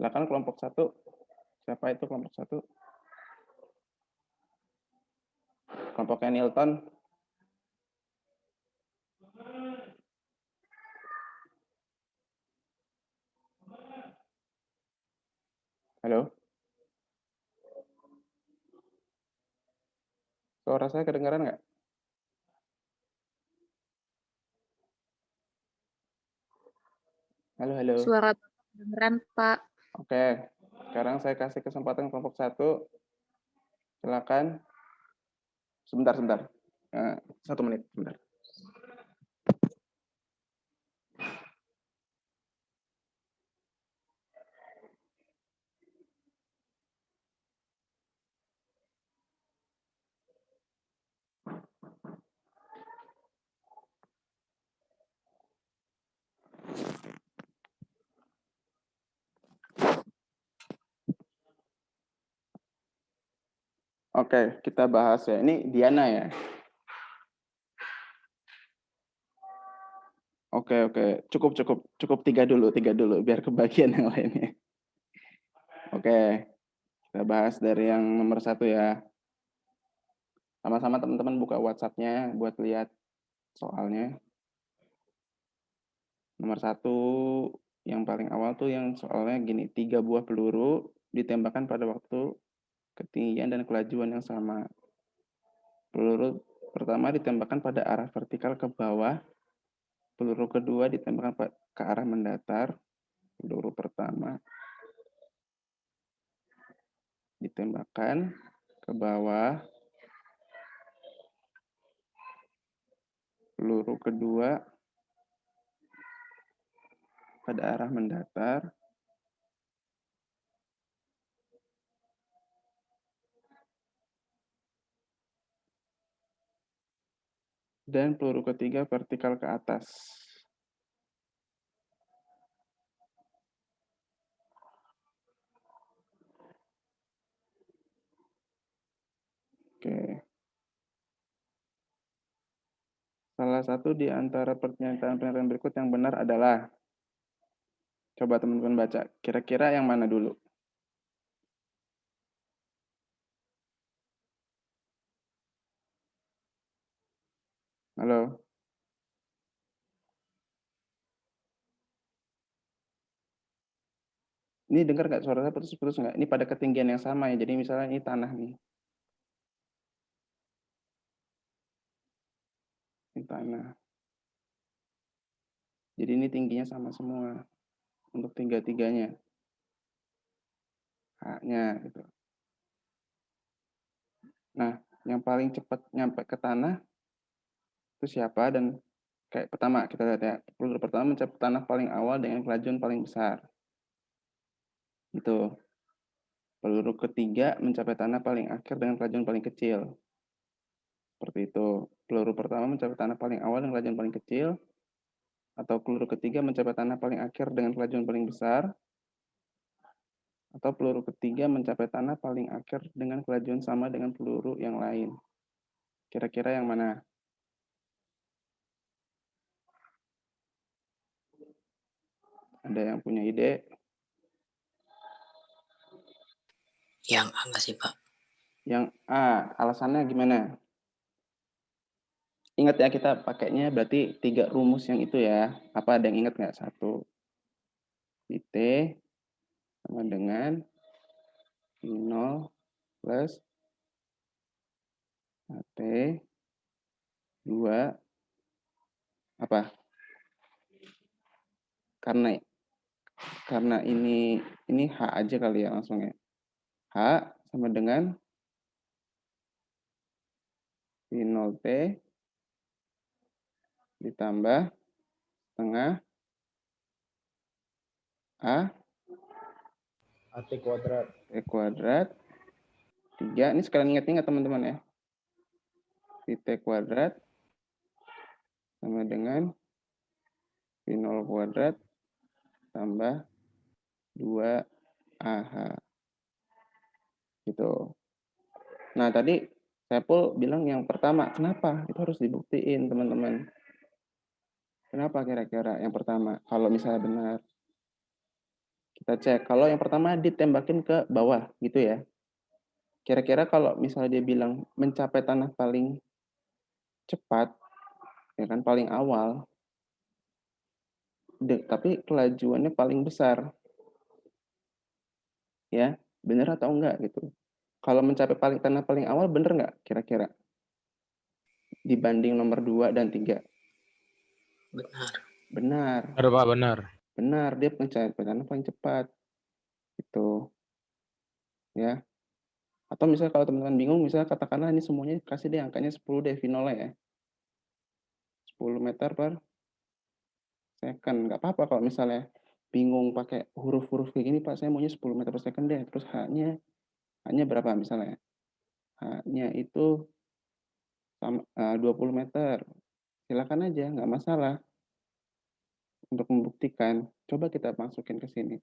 Silakan kelompok 1. Siapa itu kelompok 1? Kelompoknya Newton. Halo? Suara saya kedengaran nggak? Halo, halo. Suara kedengeran, Pak. Oke, sekarang saya kasih kesempatan kelompok 1. Silakan. Sebentar. 1 menit, sebentar. Oke, kita bahas ya. Ini Diana ya. Oke. Cukup 3 dulu, biar kebagian yang lainnya. Oke, kita bahas dari yang nomor 1 ya. Sama-sama teman-teman buka WhatsApp-nya buat lihat soalnya. Nomor 1, yang paling awal tuh yang soalnya gini, 3 buah peluru ditembakkan pada waktu ketinggian dan kelajuan yang sama. Peluru pertama ditembakkan pada arah vertikal ke bawah. Peluru kedua ditembakkan ke arah mendatar. Peluru pertama ditembakkan ke bawah. Peluru kedua pada arah mendatar. Dan peluru ketiga vertikal ke atas. Oke. Salah satu di antara pernyataan-pernyataan berikut yang benar adalah, coba teman-teman baca, kira-kira yang mana dulu? Halo? Ini dengar nggak suara saya putus-putus nggak? Ini pada ketinggian yang sama ya, jadi misalnya ini tanah nih. Ini tanah. Jadi ini tingginya sama semua untuk tiga-tiganya. H-nya gitu. Nah, yang paling cepat nyampe ke tanah itu siapa? Dan kayak pertama kita lihat ya, peluru pertama mencapai tanah paling awal dengan kelajuan paling besar. Itu. Peluru ketiga mencapai tanah paling akhir dengan kelajuan paling kecil. Seperti itu. Peluru pertama mencapai tanah paling awal dengan kelajuan paling kecil, atau peluru ketiga mencapai tanah paling akhir dengan kelajuan paling besar, atau peluru ketiga mencapai tanah paling akhir dengan kelajuan sama dengan peluru yang lain. Kira-kira yang mana? Ada yang punya ide? Yang A nggak sih, Pak? Yang A, alasannya gimana? Ingat ya, kita pakainya berarti 3 rumus yang itu ya. Apa ada yang ingat nggak? 1, IT sama dengan I0 plus HT 2 apa? Karena ini H aja kali ya langsung ya. H sama dengan I0T ditambah setengah AT kuadrat 3. Ini sekalian ingat-ingat teman-teman ya. T kuadrat sama dengan I0 kuadrat tambah 2AH. Gitu. Nah, tadi Saiful bilang yang pertama. Kenapa? Itu harus dibuktiin, teman-teman. Kenapa kira-kira yang pertama? Kalau misalnya benar. Kita cek, kalau yang pertama ditembakin ke bawah gitu ya. Kira-kira kalau misalnya dia bilang mencapai tanah paling cepat, ya kan paling awal, tapi kelajuannya paling besar, ya bener atau enggak gitu. Kalau mencapai tanah paling awal bener nggak kira-kira? Dibanding nomor 2 dan 3. Benar. Benar. Benar, Pak, benar. Benar, dia mencapai tanah paling cepat. Itu. Ya. Atau misalnya kalau teman-teman bingung, misalnya katakanlah ini semuanya kasih deh angkanya 10 deh finalnya ya. 10 meter per second. Nggak apa-apa kalau misalnya bingung pakai huruf-huruf kayak gini, Pak, saya maunya 10 meter per second deh. Terus H-nya berapa misalnya? H-nya itu 20 meter. Silakan aja, nggak masalah. Untuk membuktikan, coba kita masukin ke sini.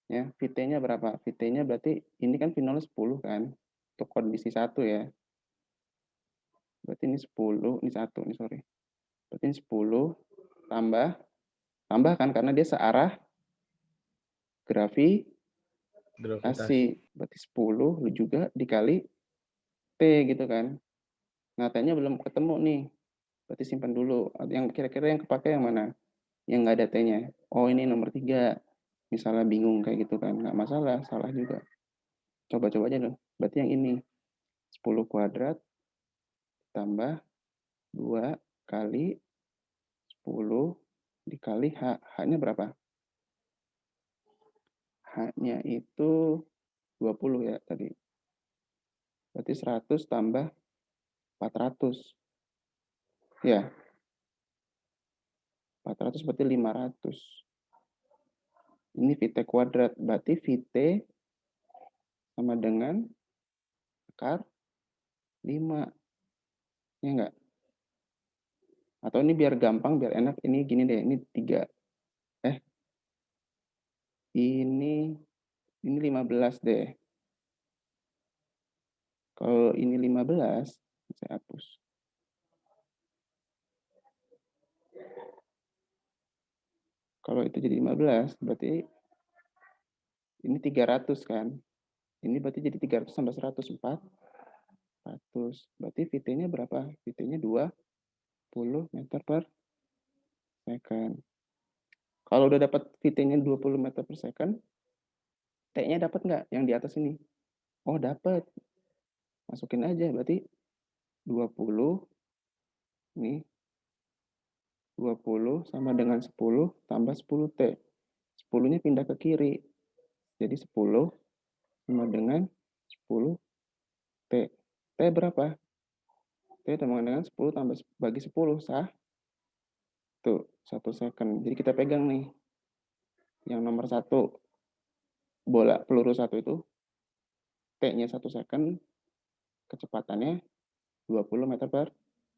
Ya, VT-nya berapa? VT-nya berarti ini kan finalnya 10 kan? Untuk kondisi 1 ya. Berarti ini 10, ini 1 nih, sorry. Berarti ini 10 tambah kan karena dia searah gravitasi. Berarti 10 juga dikali T gitu kan. Nah, T-nya belum ketemu nih. Berarti simpan dulu. Yang kira-kira yang kepake yang mana? Yang nggak ada T-nya. Oh, ini nomor 3. Misalnya bingung kayak gitu kan. Nggak masalah, salah juga. Coba-coba aja dong. Berarti yang ini. 10 kuadrat tambah 2 kali 10 dikali H. H-nya berapa? H-nya itu 20 ya tadi. Berarti 100 tambah 400. Ya, 400 berarti 500. Ini VT kuadrat. Berarti VT sama dengan akar 5. Ya enggak? Atau ini biar gampang, biar enak. Ini gini deh, ini 3. Ini 15 deh. Kalau ini 15, saya hapus. Kalau itu jadi 15, berarti ini 300 kan. Ini berarti jadi 300 tambah 100, 400. Berarti VT-nya berapa? VT-nya 20 meter per second. Kalau udah dapat VT-nya 20 meter per second, T-nya dapat nggak yang di atas ini? Oh, dapat. Masukin aja, berarti 20, nih, 20 sama dengan 10 tambah 10T. 10-nya pindah ke kiri. Jadi 10 sama dengan 10T. T berapa? T sama dengan 10 tambah bagi 10, sah? Tuh, 1 second. Jadi kita pegang nih. Yang nomor 1, bola peluru 1 itu, T-nya 1 second, kecepatannya 20 meter per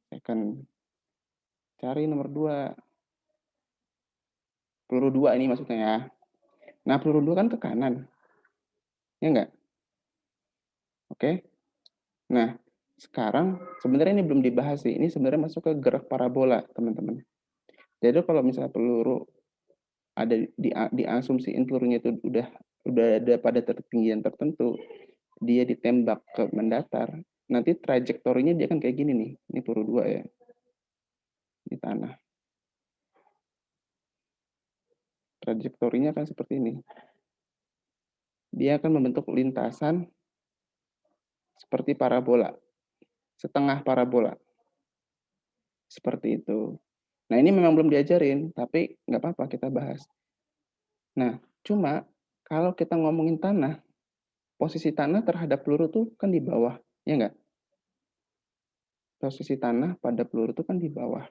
second. Cari nomor 2. Peluru 2 ini maksudnya ya. Nah, peluru 2 kan ke kanan. Ya enggak? Oke. Nah, sekarang sebenarnya ini belum dibahas sih. Ini sebenarnya masuk ke gerak parabola, teman-teman. Jadi kalau misalnya peluru ada diasumsiin pelurunya itu udah ada pada ketinggian tertentu, dia ditembak ke mendatar, nanti trajektorinya dia kan kayak gini nih. Ini peluru 2 ya. Ini tanah. Trajektorinya akan seperti ini. Dia akan membentuk lintasan seperti parabola. Setengah parabola. Seperti itu. Nah, ini memang belum diajarin, tapi nggak apa-apa kita bahas. Nah, cuma kalau kita ngomongin tanah, posisi tanah terhadap peluru tuh kan di bawah, ya nggak? Posisi tanah pada peluru tuh kan di bawah.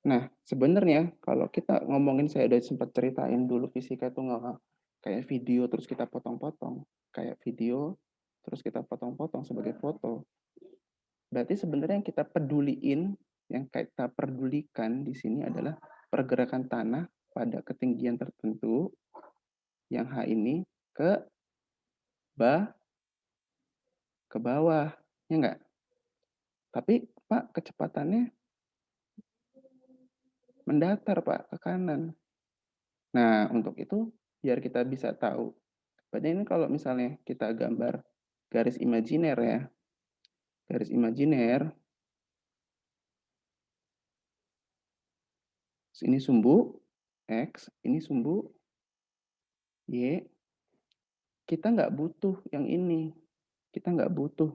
Nah, sebenarnya kalau kita ngomongin, saya udah sempat ceritain dulu fisika itu nggak kayak video terus kita potong-potong, kayak video terus kita potong-potong sebagai foto. Berarti sebenarnya yang kita peduliin, yang kita pedulikan di sini adalah pergerakan tanah pada ketinggian tertentu yang H ini ke bawah, ya enggak? Tapi Pak kecepatannya mendatar Pak ke kanan. Nah, untuk itu biar kita bisa tahu. Berarti ini kalau misalnya kita gambar garis imajiner ya, garis imajiner, ini sumbu X, ini sumbu Y, kita nggak butuh yang ini. Kita nggak butuh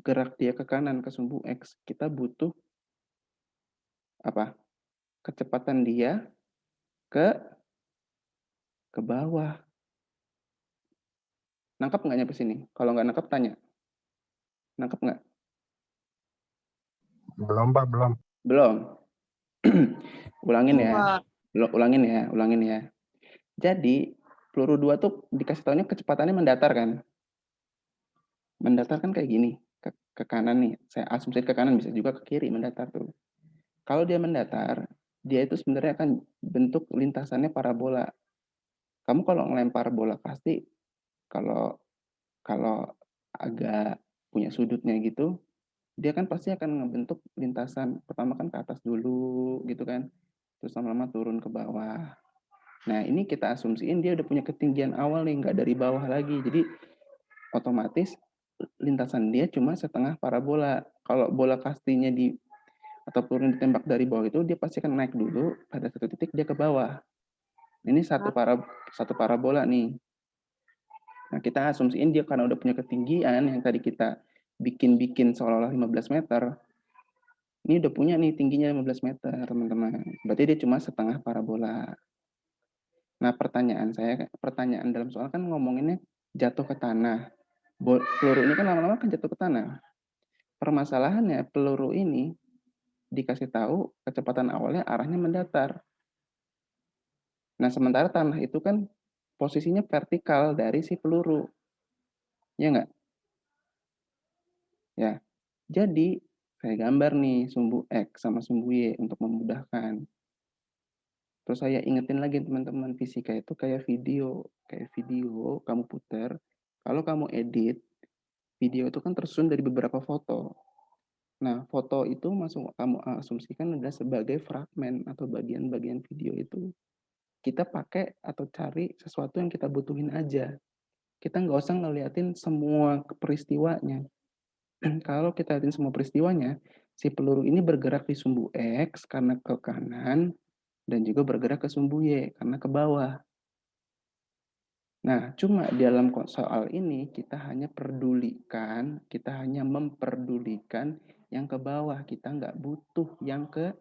gerak dia ke kanan ke sumbu X. Kita butuh apa? Kecepatan dia ke bawah. Nangkep nggak nyampe sini? Kalau nggak nangkep tanya. Nangkep nggak? Belum, Pak, belum. Belum. Ulangin ya. Wah. Ulangin ya. Jadi peluru 2 tuh dikasih taunya kecepatannya mendatar kan? Mendatar kan kayak gini, ke kanan nih. Saya asumsi ke kanan, bisa juga ke kiri mendatar tuh. Kalau dia mendatar, dia itu sebenarnya akan bentuk lintasannya parabola. Kamu kalau ngelempar bola pasti kalau kalau agak punya sudutnya gitu, dia kan pasti akan ngebentuk lintasan. Pertama kan ke atas dulu gitu kan. Terus lama-lama turun ke bawah. Nah, ini kita asumsiin dia udah punya ketinggian awal nih, nggak dari bawah lagi. Jadi otomatis lintasan dia cuma setengah parabola. Kalau bola kastinya atau peluru ditembak dari bawah itu, dia pasti akan naik dulu, pada satu titik dia ke bawah. Ini satu parabola nih. Nah, kita asumsiin dia karena udah punya ketinggian yang tadi kita bikin seolah-olah 15 meter. Ini udah punya nih tingginya 15 meter, teman-teman. Berarti dia cuma setengah parabola. Nah, pertanyaan dalam soal kan ngomonginnya jatuh ke tanah. Peluru ini kan lama-lama kan jatuh ke tanah. Permasalahannya peluru ini dikasih tahu kecepatan awalnya arahnya mendatar. Nah, sementara tanah itu kan posisinya vertikal dari si peluru. Ya enggak? Ya. Jadi, saya gambar nih sumbu X sama sumbu Y untuk memudahkan. Terus saya ingetin lagi teman-teman, fisika itu kayak video. Kayak video kamu putar, kalau kamu edit, video itu kan tersusun dari beberapa foto. Nah, foto itu kamu asumsikan adalah sebagai fragmen atau bagian-bagian video itu. Kita pakai atau cari sesuatu yang kita butuhin aja. Kita nggak usah ngeliatin semua peristiwanya. Kalau kita liatin semua peristiwanya, si peluru ini bergerak di sumbu X karena ke kanan, dan juga bergerak ke sumbu Y karena ke bawah. Nah, cuma di dalam soal ini kita hanya memperdulikan yang ke bawah. Kita nggak butuh yang ke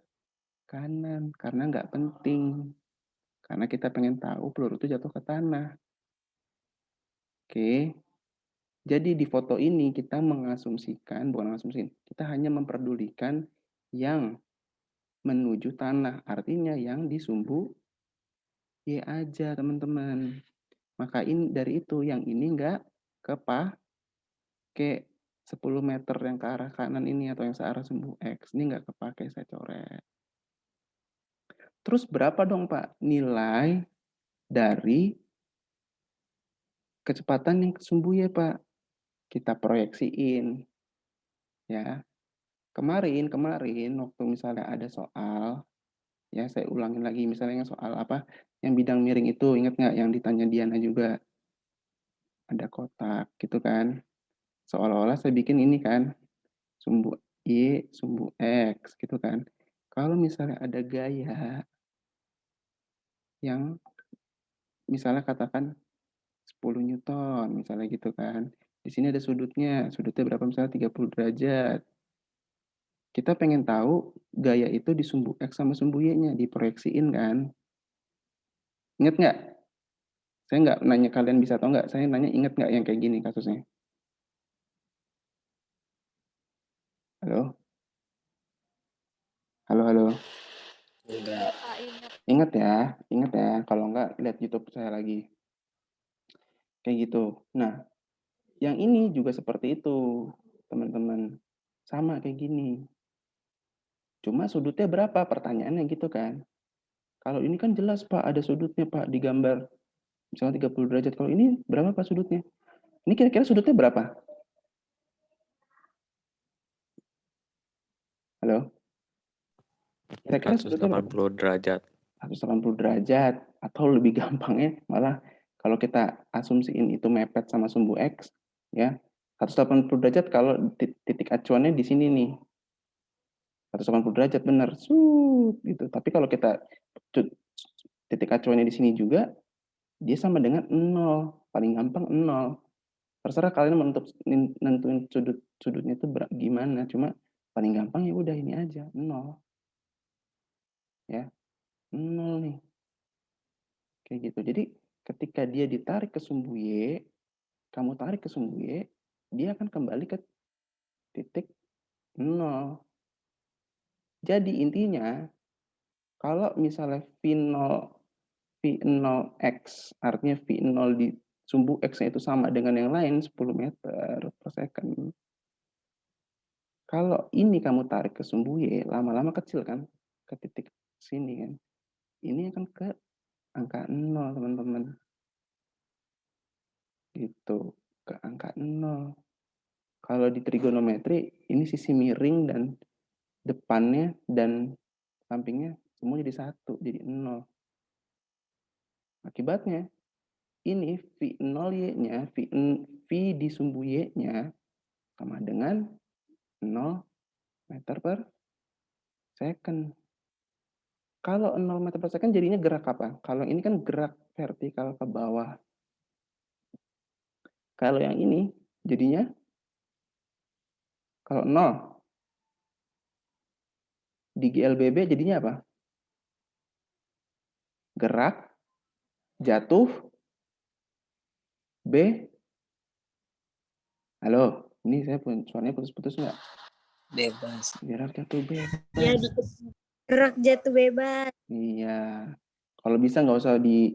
kanan karena nggak penting. Karena kita pengen tahu peluru itu jatuh ke tanah. Oke. Jadi di foto ini kita kita hanya memperdulikan yang menuju tanah. Artinya yang di sumbu Y aja, teman-teman. Maka dari itu yang ini nggak kepake 10 meter yang ke arah kanan ini atau yang searah sumbu X. Ini nggak kepake, saya coret. Terus berapa dong Pak nilai dari kecepatan yang ke sumbu Y Pak? Kita proyeksiin. Ya. Kemarin waktu misalnya ada soal, ya saya ulangin lagi misalnya soal apa, yang bidang miring itu, ingat nggak yang ditanya Diana juga? Ada kotak gitu kan. Seolah-olah saya bikin ini kan, sumbu Y, sumbu X gitu kan. Kalau misalnya ada gaya yang misalnya katakan 10 Newton, misalnya gitu kan. Di sini ada sudutnya berapa misalnya 30 derajat. Kita pengen tahu gaya itu di sumbu X sama sumbu Y-nya, diproyeksiin kan. Ingat nggak? Saya nggak nanya kalian bisa atau nggak, saya nanya ingat nggak yang kayak gini kasusnya? Halo? Halo, halo? Enggak. Ingat ya. Kalau nggak, lihat YouTube saya lagi. Kayak gitu. Nah, yang ini juga seperti itu, teman-teman. Sama kayak gini. Cuma sudutnya berapa? Pertanyaannya gitu kan. Kalau ini kan jelas Pak, ada sudutnya Pak di gambar. Misalnya 30 derajat. Kalau ini berapa Pak sudutnya? Ini kira-kira sudutnya berapa? Halo? Kira-kira sudutnya berapa? 180 derajat. 180 derajat. Atau lebih gampangnya malah kalau kita asumsiin itu mepet sama sumbu X, ya 180 derajat kalau titik acuannya di sini nih. 180 derajat benar, gitu. Tapi kalau kita titik acuannya di sini juga, dia sama dengan 0. Paling gampang 0. Terserah kalian nentuin sudutnya itu gimana, cuma paling gampang ya udah ini aja, 0. Ya, 0 nih. Kayak gitu. Jadi ketika dia ditarik ke sumbu Y, kamu tarik ke sumbu Y, dia akan kembali ke titik 0. Jadi intinya, kalau misalnya V0X, artinya V0 di sumbu X-nya itu sama dengan yang lain 10 meter per second. Kalau ini kamu tarik ke sumbu Y, lama-lama kecil kan? Ke titik sini kan? Ini akan ke angka 0, teman-teman. Gitu. Ke angka 0. Kalau di trigonometri, ini sisi miring dan depannya dan sampingnya semua jadi 1, jadi 0. Akibatnya, ini V0Y-nya, V di sumbu Y-nya sama dengan 0 meter per second. Kalau 0 meter per second jadinya gerak apa? Kalau ini kan gerak vertikal ke bawah. Kalau yang ini jadinya kalau 0 di GLBB jadinya apa? Gerak, jatuh, B. Halo, ini saya suaranya putus-putus nggak? Bebas. Gerak, jatuh, bebas. Ya, gerak jatuh bebas. Iya. Kalau bisa nggak usah di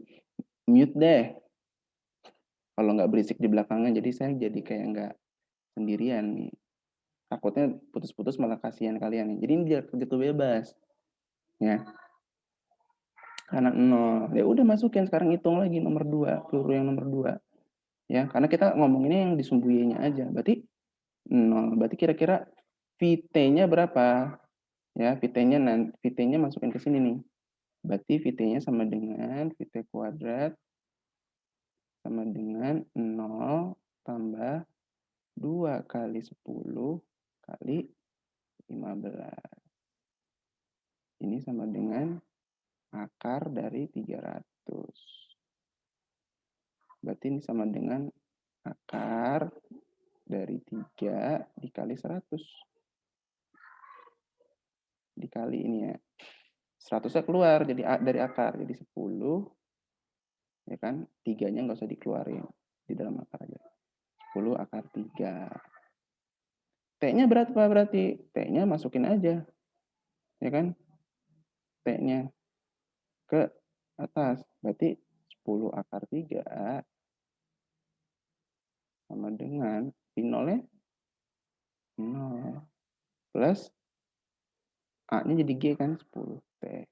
mute deh. Kalau nggak berisik di belakangnya, jadi saya jadi kayak nggak sendirian nih. Takutnya putus-putus malah kasihan kalian nih. Jadi ini dia jatuh bebas. Ya. Karena 0. Ya udah masukin sekarang hitung lagi nomor 2, peluru yang nomor 2. Ya, karena kita ngomonginnya yang di sumbu Y-nya aja. Berarti 0. Berarti kira-kira VT-nya berapa? Ya, VT-nya masukin ke sini nih. Berarti VT-nya sama dengan VT kuadrat sama dengan 0 tambah 2 kali 10 kali 15. Ini sama dengan akar dari 300. Berarti ini sama dengan akar dari 3 dikali 100. Dikali ini ya. 100-nya keluar jadi dari akar. Jadi 10. Ya kan? 3-nya nggak usah dikeluarin. Di dalam akar aja. 10 akar 3. T-nya berapa berarti? T-nya masukin aja. Ya kan? T-nya ke atas. Berarti 10 akar 3 sama dengan V0-nya 0. Plus A-nya jadi G kan 10T.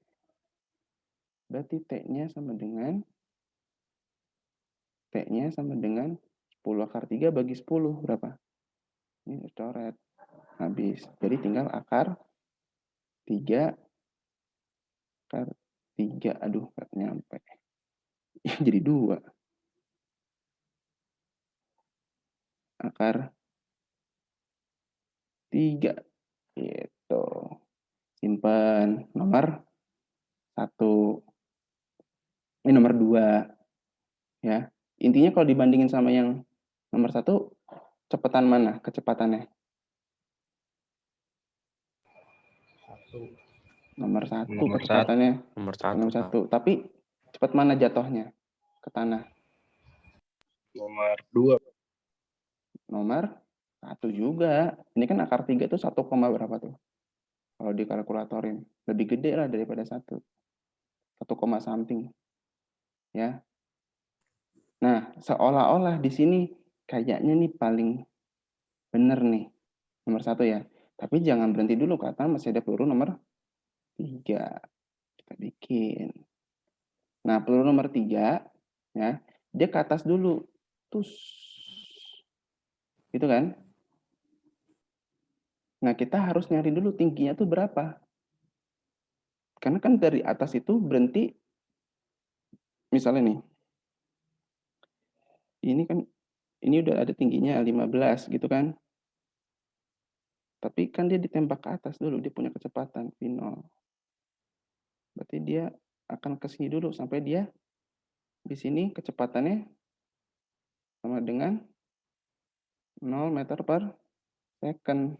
Berarti T-nya sama dengan T-nya sama dengan 10 akar 3 bagi 10 berapa? Ini coret. Habis. Jadi tinggal akar 3 akar 3. Aduh, nggak nyampe. Jadi 2. Akar 3. Gitu. Simpan. Nomor 1. Ini nomor 2. Ya. Intinya kalau dibandingin sama yang nomor 1, cepetan mana kecepatannya? Nomor 1 kecepatannya. Nomor Nomor 1. 1. Tapi cepat mana jatuhnya ke tanah? Nomor 2. Nomor 1 juga. Ini kan akar 3 itu 1, berapa tuh? Kalau dikalkulatorin. Lebih gede lah daripada 1. 1, something. Ya. Nah, seolah-olah di sini kayaknya nih paling bener nih. Nomor 1 ya. Tapi jangan berhenti dulu karena masih ada peluru nomor 3. Kita bikin. Nah, peluru nomor 3 ya, dia ke atas dulu. Tus. Gitu kan? Nah, kita harus nyari dulu tingginya tuh berapa. Karena kan dari atas itu berhenti misalnya nih, ini kan ini udah ada tingginya 15 gitu kan. Tapi kan dia ditembak ke atas dulu, dia punya kecepatan V0. Berarti dia akan ke sini dulu sampai dia di sini kecepatannya sama dengan 0 meter per second.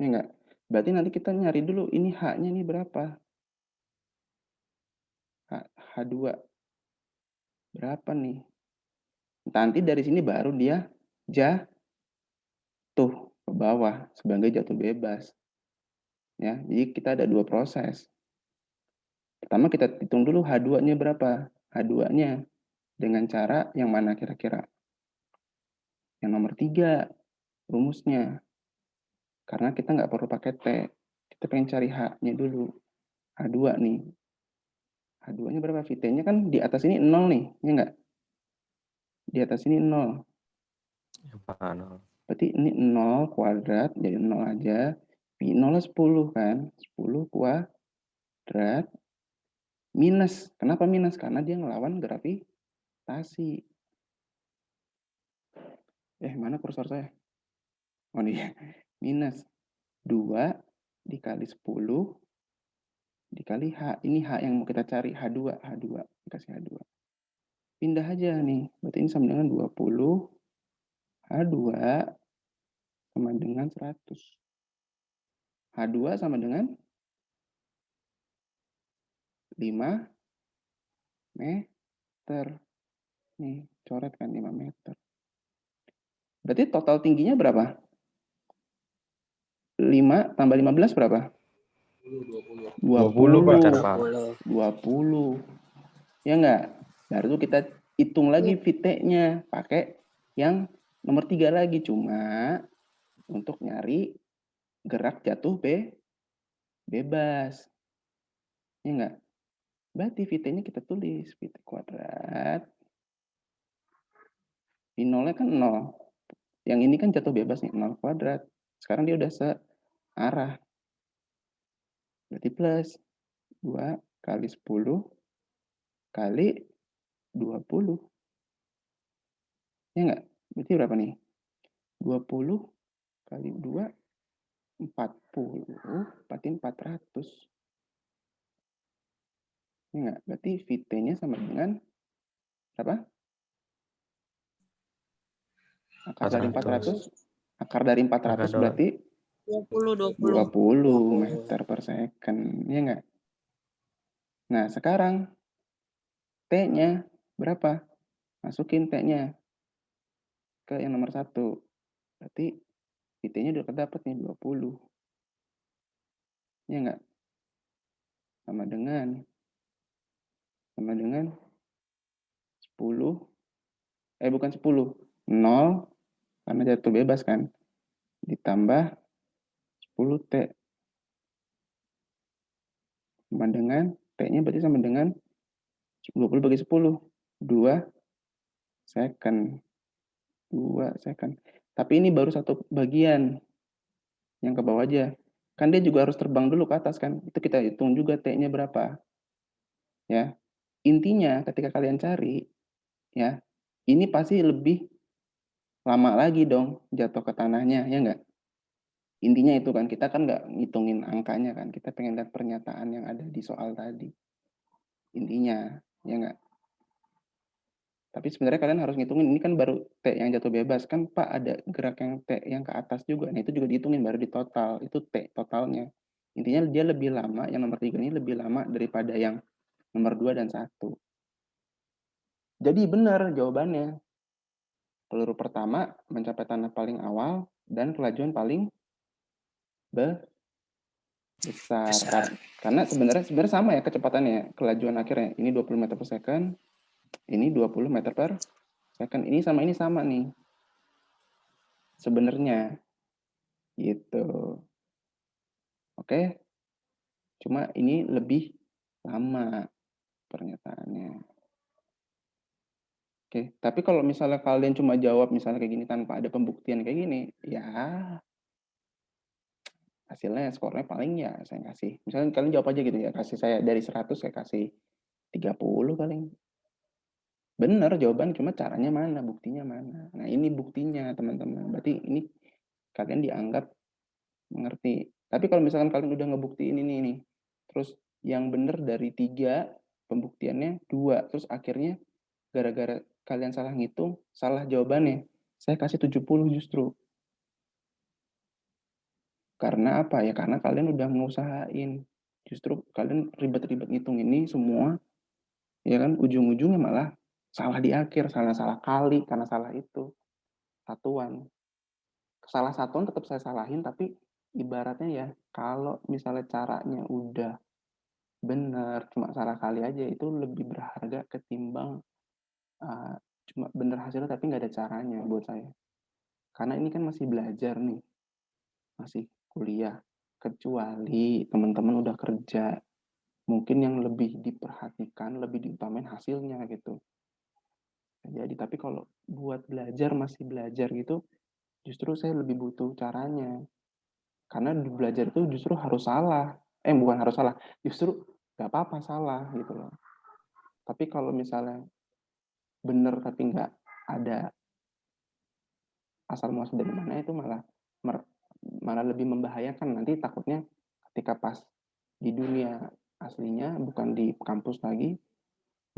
Ya enggak? Berarti nanti kita nyari dulu ini H-nya nih berapa? H2 berapa nih? Nanti dari sini baru dia jatuh ke bawah sebagai jatuh bebas. Ya, jadi kita ada 2 proses. Pertama kita hitung dulu H2-nya berapa? H2-nya dengan cara yang mana kira-kira? Yang nomor 3 rumusnya. Karena kita nggak perlu pakai T. Kita pengen cari H-nya dulu. H2 nih. H2-nya berapa? VT-nya kan di atas ini 0 nih. Ya nggak? Di atas ini 0. Apa 0? Berarti ini 0 kuadrat. Jadi 0 aja. V0-nya 10 kan. 10 kuadrat. Minus. Kenapa minus? Karena dia ngelawan gravitasi. Mana kursor saya? Oh nih. Minus 2 dikali 10 dikali H. Ini H yang mau kita cari. H2. Dikasih H2. Pindah aja nih. Berarti ini sama dengan 20. H2 sama dengan 100. H2 sama dengan 5 meter. Nih, coret kan 5 meter. Berarti total tingginya berapa? 5 tambah 15 berapa? 20, Pak. 20. Ya enggak? Baru kita hitung lagi VT-nya. Pakai yang nomor 3 lagi. Cuma untuk nyari gerak jatuh bebas. Ya enggak? Berarti VT-nya kita tulis. VT kuadrat. V0-nya kan 0. Yang ini kan jatuh bebas nih. 0 kuadrat. Sekarang dia udah searah. Berarti plus 2 kali 10 kali 20. Ya enggak? Berarti berapa nih? 20 kali 2, 40. Berarti 400. Ya enggak? Berarti VT-nya sama dengan berapa? Akar dari 400. Akar dari 400 berarti 20 meter per second. Ya enggak? Nah, sekarang T-nya berapa? Masukin T-nya ke yang nomor 1. Berarti VT-nya udah kedapat nih 20. Ya enggak? Sama dengan 10. Bukan 10. 0 karena jatuh bebas kan. Ditambah 10T. Sama dengan T-nya berarti sama dengan 20 bagi 10. 2 second. 2 second. Tapi ini baru satu bagian. Yang ke bawah aja. Kan dia juga harus terbang dulu ke atas kan. Itu kita hitung juga T-nya berapa. Ya. Intinya ketika kalian cari, ya, ini pasti lebih lama lagi dong jatuh ke tanahnya, ya enggak? Intinya itu kan, kita kan nggak ngitungin angkanya kan. Kita pengen lihat pernyataan yang ada di soal tadi. Intinya, ya enggak? Tapi sebenarnya kalian harus ngitungin, ini kan baru T yang jatuh bebas. Kan Pak ada gerak yang T yang ke atas juga. Nah itu juga dihitungin baru di total. Itu T totalnya. Intinya dia lebih lama, yang nomor 3 ini lebih lama daripada yang nomor 2 dan 1. Jadi benar jawabannya. Peluru pertama mencapai tanah paling awal dan kelajuan paling besar. Karena sebenarnya sama ya kecepatannya. Kelajuan akhirnya ini 20 meter per second, ini 20 meter per second. Ini sama nih. Sebenarnya gitu. Oke. Cuma ini lebih lama pernyataannya. Oke, tapi kalau misalnya kalian cuma jawab misalnya kayak gini tanpa ada pembuktian kayak gini, ya hasilnya skornya paling ya saya kasih. Misalnya kalian jawab aja gitu ya, kasih saya dari 100 saya kasih 30 paling. Bener jawaban, cuma caranya mana, buktinya mana. Nah, ini buktinya, teman-teman. Berarti ini kalian dianggap mengerti. Tapi kalau misalkan kalian udah ngebuktiin ini nih, terus yang bener dari 3, pembuktiannya 2, terus akhirnya gara-gara kalian salah ngitung, salah jawabannya, saya kasih 70 justru. Karena apa ya? Karena kalian udah ngusahain. Justru kalian ribet-ribet ngitung ini semua, ya kan, ujung-ujungnya malah salah di akhir, salah kali karena salah itu. Satuan. Salah satuan tetap saya salahin, tapi ibaratnya ya, kalau misalnya caranya udah bener, cuma salah kali aja, itu lebih berharga ketimbang uh, cuma bener hasilnya tapi nggak ada caranya buat saya. Karena ini kan masih belajar nih, masih kuliah. Kecuali teman-teman udah kerja, mungkin yang lebih diperhatikan, lebih diutamain hasilnya gitu. Jadi, tapi kalau buat belajar, masih belajar gitu, justru saya lebih butuh caranya. Karena di belajar itu justru harus salah. Bukan harus salah, justru nggak apa-apa salah gitu loh. Tapi kalau misalnya bener tapi nggak ada asal muasal dari mana, itu malah lebih membahayakan. Nanti takutnya ketika pas di dunia aslinya, bukan di kampus lagi,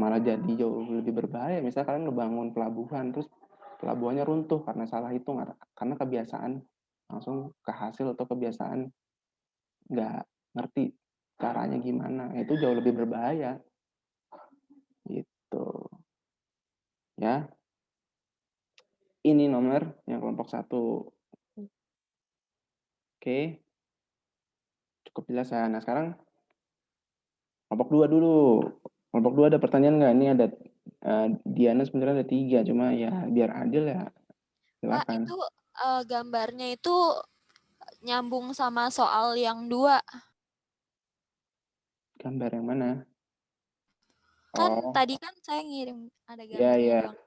malah jadi jauh lebih berbahaya. Misalnya kalian ngebangun pelabuhan, terus pelabuhannya runtuh karena salah hitung, karena kebiasaan langsung ke hasil, atau kebiasaan nggak ngerti caranya gimana. Itu jauh lebih berbahaya gitu ya. Ini nomor yang kelompok 1. Oke, cukup jelas ya. Nah, sekarang kelompok 2 dulu. Kelompok 2 ada pertanyaan nggak? Ini ada Diana sebenarnya ada 3, cuma ya biar adil ya Pak, silakan. itu gambarnya itu nyambung sama soal yang 2. Gambar yang mana? Kan tadi kan saya ngirim ada Ya, gambarnya ya. doang.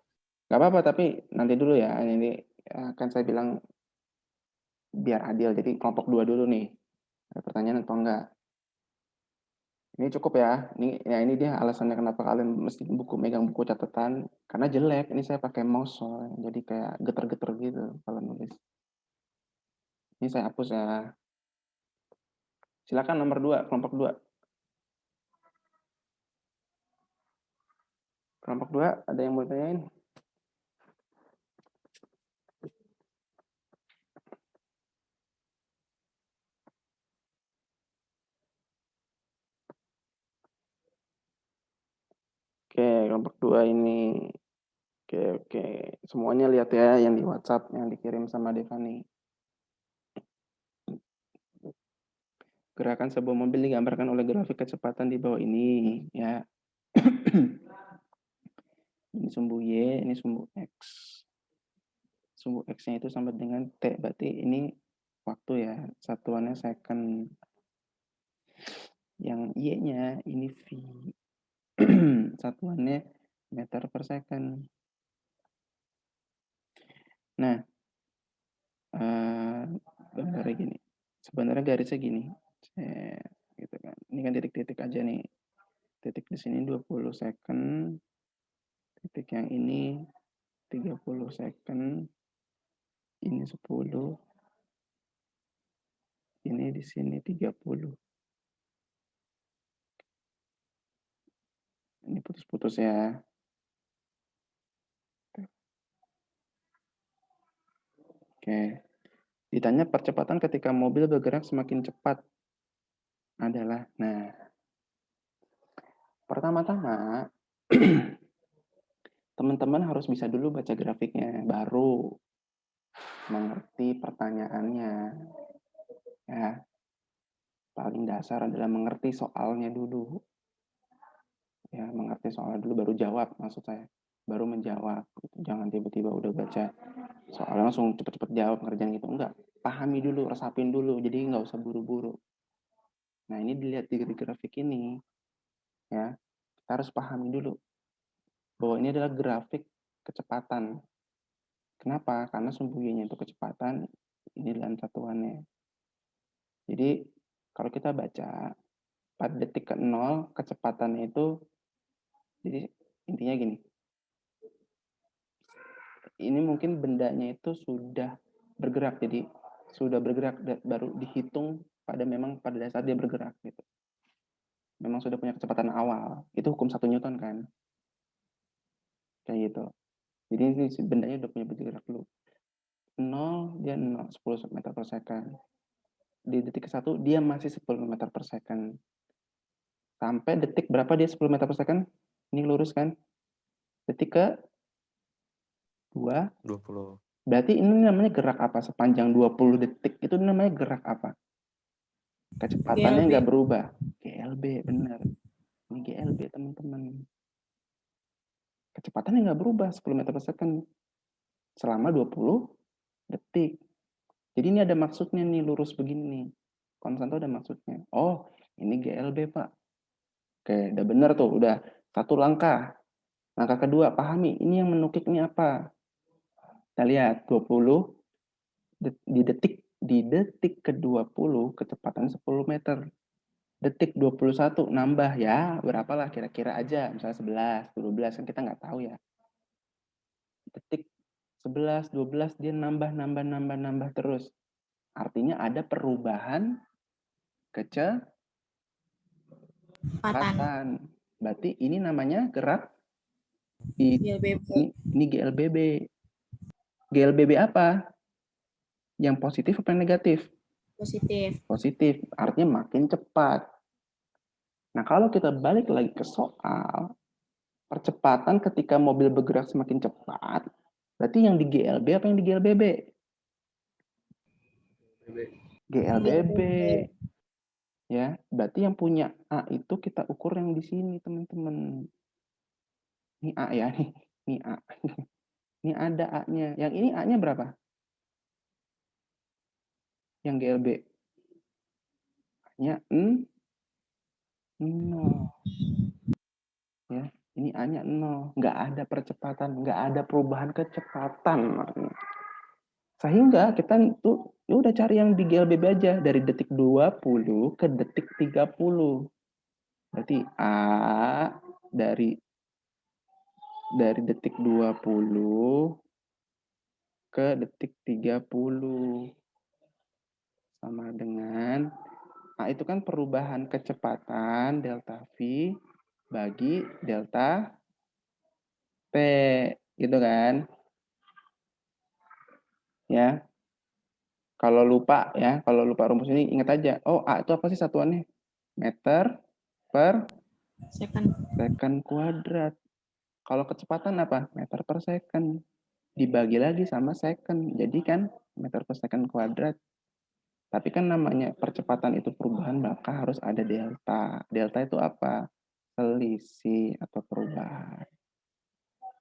Nggak apa-apa, tapi nanti dulu ya. Ini akan saya bilang biar adil. Jadi kelompok 2 dulu nih. Ada pertanyaan atau enggak? Ini cukup ya. Ini dia alasannya kenapa kalian mesti megang buku catatan. Karena jelek. Ini saya pakai mouse soalnya. Jadi kayak geter-geter gitu kalau nulis. Ini saya hapus ya. Silakan nomor 2, kelompok 2. Kelompok 2, ada yang mau tanyain? Oke, kelompok 2 ini. Oke. Semuanya lihat ya yang di WhatsApp yang dikirim sama Devani. Gerakan sebuah mobil digambarkan oleh grafik kecepatan di bawah ini, ya. Ini sumbu Y, ini sumbu X. Sumbu X-nya itu sama dengan T, berarti ini waktu ya, satuannya second. Yang Y-nya ini V. Satuannya meter per second. Nah, gambarnya gini. Sebenarnya garisnya gini. Gitu kan. Ini kan titik-titik aja nih. Titik di sini 20 second. Titik yang ini 30 second. Ini 10. Ini di sini 30. Ini putus-putus ya. Oke. Ditanya percepatan ketika mobil bergerak semakin cepat adalah, nah, pertama-tama teman-teman harus bisa dulu baca grafiknya, baru mengerti pertanyaannya. Ya, paling dasar adalah mengerti soalnya dulu. Ya, mengerti soalnya dulu baru jawab, maksud saya. Baru menjawab. Jangan tiba-tiba udah baca soalnya langsung cepet-cepet jawab ngerjain gitu. Enggak, pahami dulu, resapin dulu. Jadi nggak usah buru-buru. Nah, ini dilihat di grafik ini. Ya, kita harus pahami dulu bahwa ini adalah grafik kecepatan. Kenapa? Karena sumbu Y-nya itu kecepatan, ini dalam satuannya. Jadi, kalau kita baca, pada detik ke 0, kecepatannya itu, jadi intinya gini, ini mungkin bendanya itu sudah bergerak, jadi sudah bergerak baru dihitung pada dasar dia bergerak gitu. Memang sudah punya kecepatan awal. Itu hukum 1 Newton kan. Kayak gitu. Jadi ini si bendanya udah punya bergerak dulu. 0 dia 0, 10 meter per second. Di detik ke-1 dia masih 10 meter per second. Sampai detik berapa dia 10 meter per second? Ini lurus kan? Detik ke 2. 20. Berarti ini namanya gerak apa? Sepanjang 20 detik itu namanya gerak apa? Kecepatannya GLB. nggak berubah. GLB, benar. Ini GLB, teman-teman. Kecepatannya nggak berubah 10 meter per second selama 20 detik. Jadi ini ada maksudnya nih, lurus begini nih. Konstanto ada maksudnya. Oh, ini GLB, Pak. Oke, udah benar tuh. Udah 1 langkah. Langkah kedua, pahami. Ini yang menukik ini apa? Kita lihat, 20 di detik ke-20 kecepatan 10 meter. Detik 21 nambah ya, berapalah kira-kira aja. Misalnya 11, 12 kan kita nggak tahu ya. Detik 11, 12 dia nambah terus. Artinya ada perubahan kecepatan. Berarti ini namanya gerak GLB. ini GLBB. GLBB apa? Yang positif apa yang negatif? Positif. Positif, artinya makin cepat. Nah, kalau kita balik lagi ke soal, percepatan ketika mobil bergerak semakin cepat, berarti yang di GLB apa yang di GLBB? GLBB. Ya, berarti yang punya A itu kita ukur yang di sini, teman-teman. Ini A ya, ini A. Ini ada A-nya. Yang ini A-nya berapa? Yang GLB. A-nya 0. Ya, ini A-nya 0. Nggak ada percepatan, nggak ada perubahan kecepatan. Sehingga kita tuh ya udah cari yang di GLBB aja dari detik 20 ke detik 30. Berarti A dari detik 20 ke detik 30 sama dengan A itu kan perubahan kecepatan delta V bagi delta T, gitu kan? Ya. Kalau lupa rumus ini ingat aja. Oh, A itu apa sih satuannya? Meter per second kuadrat. Kalau kecepatan apa? Meter per second. Dibagi lagi sama second. Jadi kan meter per second kuadrat. Tapi kan namanya percepatan itu perubahan, maka harus ada delta. Delta itu apa? Selisih atau perubahan.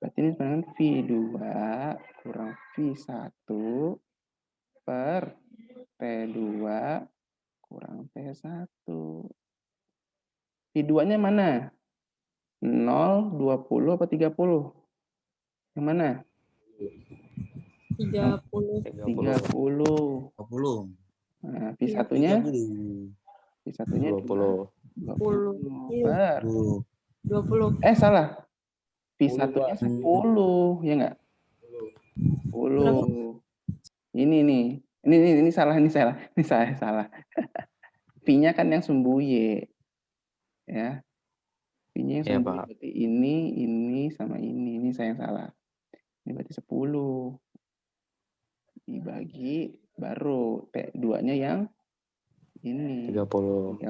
Berarti ini sebenarnya V2 kurang V1 per T2 kurang T1. V2-nya mana? 0, 20, apa 30? Yang mana? 30. 30. 20. Nah, V1-nya? 30. V1-nya 20. 20 per 20. salah. V1-nya 10, ya enggak? 10. Ini salah. V-nya kan yang sumbu Y. Ya. V-nya yang sumbu Y berarti ini sama ini. Ini saya yang salah. Ini berarti 10. Dibagi baru T2-nya yang ini. 30.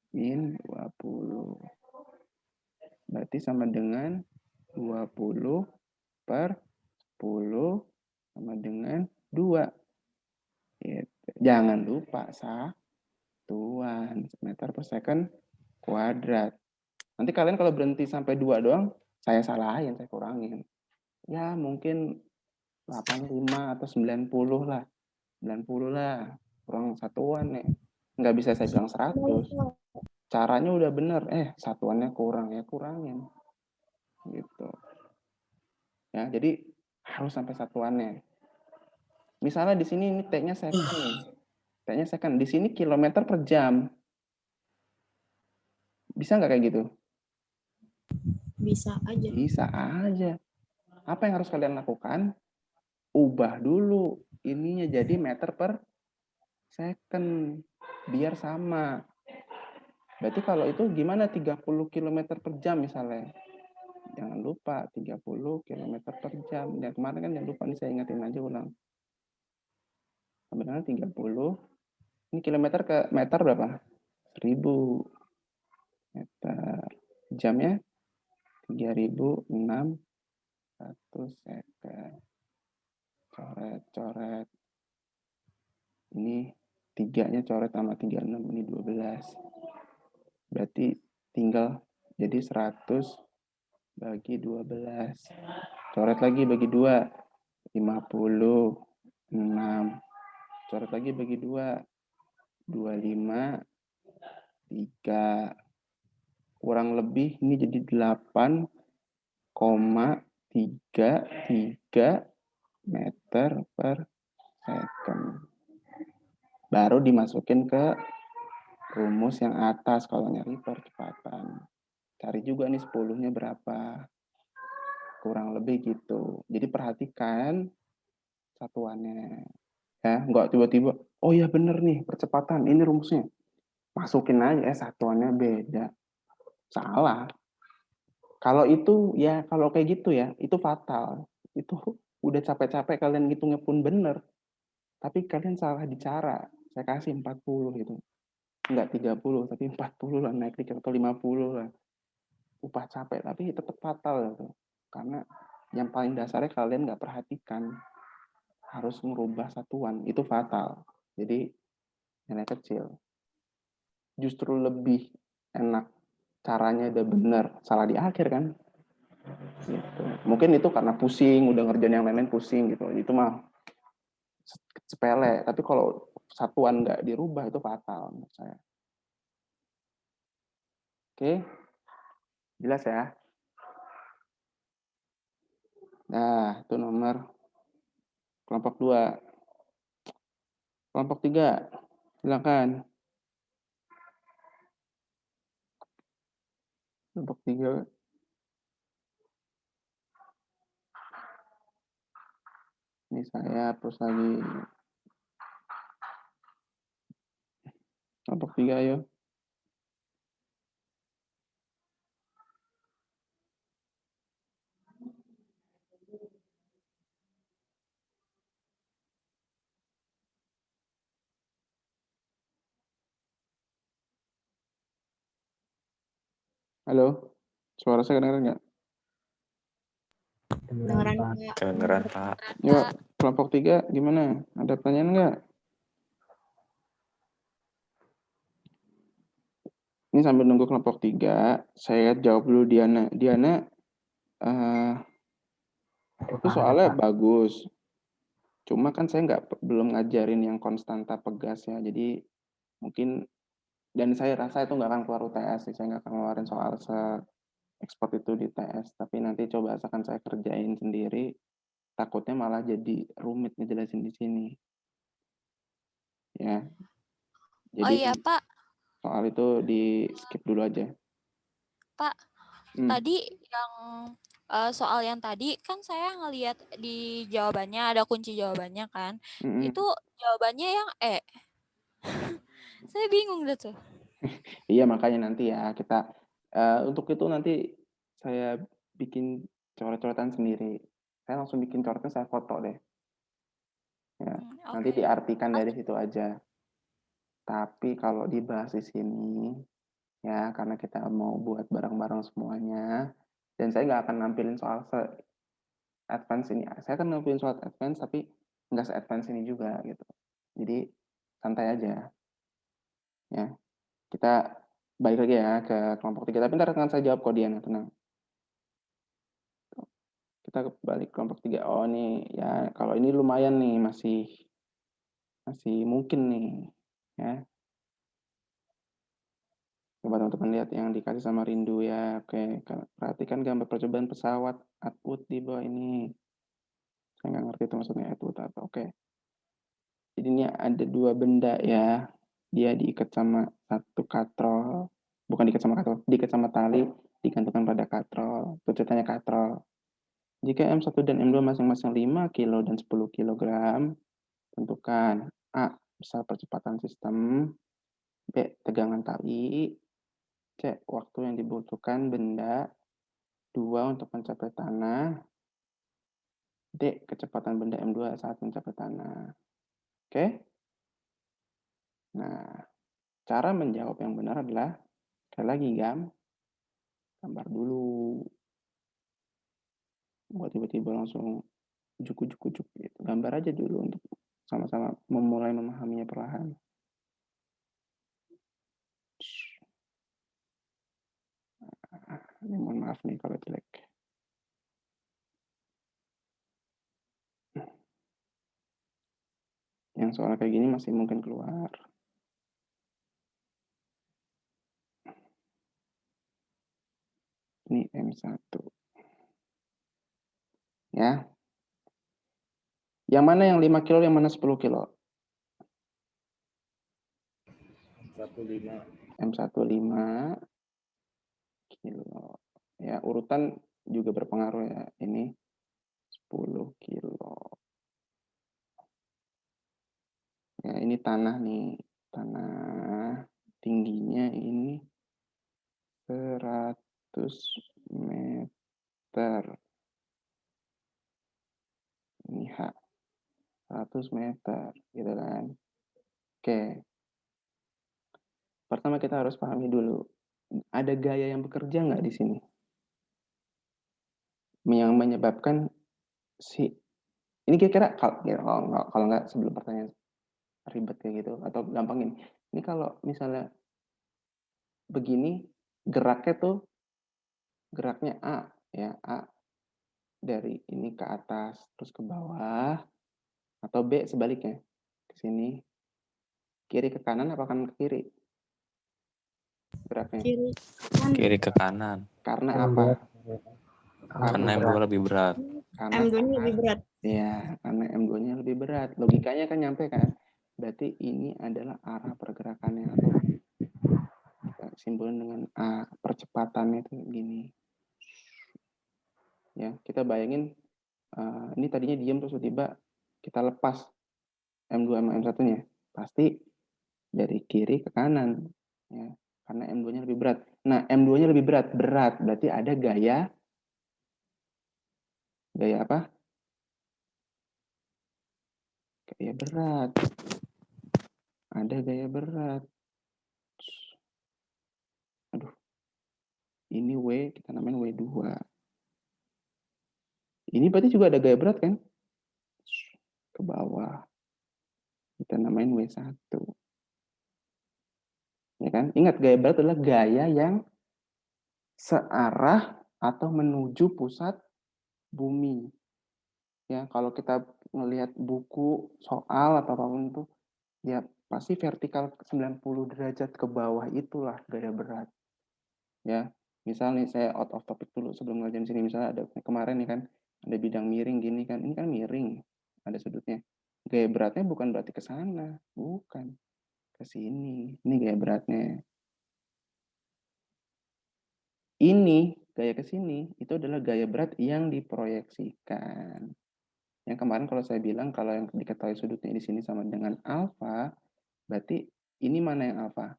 Min 20. Berarti sama dengan 20 per 10 sama dengan 2. Gitu. Jangan lupa satuan meter per second kuadrat. Nanti kalian kalau berhenti sampai 2 doang, saya salahin, saya kurangin. Ya mungkin 85 atau 90 lah. 90 lah. Kurang satuan nih. Nggak bisa saya bilang 100. Caranya udah bener. Satuannya kurang, ya kurangin. Gitu. Ya, jadi harus sampai satuannya. Misalnya di sini ini T-nya second nih. T-nya second. Di sini kilometer per jam. Bisa nggak kayak gitu? Bisa aja. Bisa aja. Apa yang harus kalian lakukan? Ubah dulu ininya jadi meter per second biar sama. Berarti kalau itu gimana 30 km per jam misalnya? Jangan lupa 30 km per jam. Yang kemarin kan jangan lupa nih, saya ingetin aja ulang. Sebenarnya 30. Ini kilometer ke meter berapa? 1000 meter. Jamnya 3600 second. Coret-coret. Ini 3-nya coret sama 36, ini 12. Berarti tinggal jadi 100 bagi 12. Coret lagi bagi 2. 56. Coret lagi bagi 2. 25. 3. Kurang lebih ini jadi 8,33 meter per second. Baru dimasukin ke rumus yang atas kalau nyari percepatan. Cari juga nih 10-nya berapa. Kurang lebih gitu. Jadi perhatikan satuannya. Ya, nggak tiba-tiba, oh ya bener nih percepatan, ini rumusnya. Masukin aja, satuannya beda. Salah. Kalau itu ya, kalau kayak gitu ya, itu fatal. Itu udah capek-capek kalian ngitungnya pun bener. Tapi kalian salah di cara. Saya kasih 40 gitu. Enggak 30, tapi 40 lah, naik dikit atau 50 lah. Upah capek, tapi tetap fatal gitu. Karena yang paling dasarnya kalian nggak perhatikan. Harus merubah satuan, itu fatal. Jadi nilai kecil. Justru lebih enak caranya udah bener, salah di akhir kan. Gitu. Mungkin itu karena pusing, udah ngerjain yang lain-lain pusing gitu. Itu mah sepele, tapi kalau satuan nggak dirubah itu fatal menurut saya. Oke, jelas ya? Nah, itu nomor kelompok 2. Kelompok 3, silakan. Kelompok 3. Ini saya terus lagi. Kelompok 3 ayo. Halo, suara saya kedengeran nggak? Kedengeran Pak. Kedengeran, Pak. Yuk, kelompok 3 gimana? Ada pertanyaan nggak? Ini sambil nunggu kelompok 3, saya jawab dulu Diana. Diana, itu soalnya bagus. Cuma kan saya belum ngajarin yang konstanta pegas ya. Jadi mungkin, dan saya rasa itu nggak akan keluar UTS sih. Saya nggak akan ngeluarin soal ekspor itu di TS. Tapi nanti coba asalkan saya kerjain sendiri, takutnya malah jadi rumit ngejelasin di sini. Ya. Oh Jadi iya, Pak. soal itu di skip dulu aja. Pak, tadi yang soal yang tadi kan saya ngelihat di jawabannya ada kunci jawabannya kan. Itu jawabannya yang E. Saya bingung deh tuh. Iya, makanya nanti ya kita untuk itu nanti saya bikin coret-coretan sendiri. Saya langsung bikin coretnya, saya foto deh. Ya, nanti Oke. diartikan dari situ aja. Tapi kalau dibahas di sini, ya karena kita mau buat bareng-bareng semuanya, dan saya nggak akan nampilin soal se-advance ini. Saya akan nampilin soal advance, tapi nggak se-advance ini juga gitu. Jadi santai aja. Ya, kita balik lagi ya ke kelompok 3. Tapi ntar akan saya jawab kok, Diana, tenang. Kita balik kelompok 3. Oh nih, ya kalau ini lumayan nih, masih mungkin nih. Ya. Coba teman-teman lihat yang dikasih sama Rindu ya. Oke, perhatikan gambar percobaan pesawat Atwood di bawah ini. Saya nggak ngerti itu maksudnya Atwood apa. Oke. Jadi ini ada 2 benda ya. Dia diikat sama satu katrol. Bukan diikat sama katrol, diikat sama tali, digantungkan pada katrol. Itu ceritanya katrol. Jika M1 dan M2 masing-masing 5 kilo dan 10 kilogram, tentukan A. Besar percepatan sistem, B. Tegangan tali, C. Waktu yang dibutuhkan benda, 2 untuk mencapai tanah, D. Kecepatan benda M2 saat mencapai tanah. Oke? Nah, cara menjawab yang benar adalah, sekali lagi gambar dulu. Buat tiba-tiba langsung ujuk-ujuk gitu. Gambar aja dulu untuk sama-sama memulai memahaminya perlahan. Ini mohon maaf nih kalau jelek. Yang soal kayak gini masih mungkin keluar. Ini M1. Ya. Yang mana yang 5 kilo, yang mana 10 kilo? M1 5 kilo. Ya, urutan juga berpengaruh ya. Ini 10 kilo. Ya, ini tanah nih. Tanah tingginya ini 100 meter. Ini H. 100 meter. Gitu kan. Oke. Pertama kita harus pahami dulu. Ada gaya yang bekerja nggak di sini? Yang menyebabkan si... Ini kira-kira kalau nggak sebelum pertanyaan ribet kayak gitu atau gampangin. Ini kalau misalnya begini geraknya A ya, A dari ini ke atas terus ke bawah, atau B sebaliknya ke sini, kiri ke kanan apa kanan ke kiri geraknya? Kiri ke kanan. Karena apa? Karena M2 lebih berat. Karena M2-nya lebih berat. ya, karena M2-nya lebih berat. Logikanya kan nyampe kan? Berarti ini adalah arah pergerakannya, atau simbolnya dengan A, percepatannya itu gini. Ya, kita bayangin ini tadinya diam terus tiba-tiba kita lepas M2 sama M1-nya. Pasti dari kiri ke kanan. Ya, karena M2-nya lebih berat. Nah, M2-nya lebih berat. Berat berarti ada gaya apa? Gaya berat. Ada gaya berat. Aduh. Ini W, kita namain W2. Ini berarti juga ada gaya berat kan? Ke bawah. Kita namain W1. Ya kan? Ingat, gaya berat adalah gaya yang searah atau menuju pusat bumi. Ya, kalau kita melihat buku soal atau apapun itu, ya pasti vertikal 90 derajat ke bawah itulah gaya berat. Ya, misal nih saya out of topic dulu sebelum ngajarin sini, misalnya ada kemarin nih kan ada bidang miring gini kan, ini kan miring, ada sudutnya. Gaya beratnya bukan berarti ke sana, bukan ke sini. Ini gaya beratnya. Ini gaya ke sini itu adalah gaya berat yang diproyeksikan. Yang kemarin kalau saya bilang kalau yang diketahui sudutnya di sini sama dengan alfa, berarti ini mana yang alfa?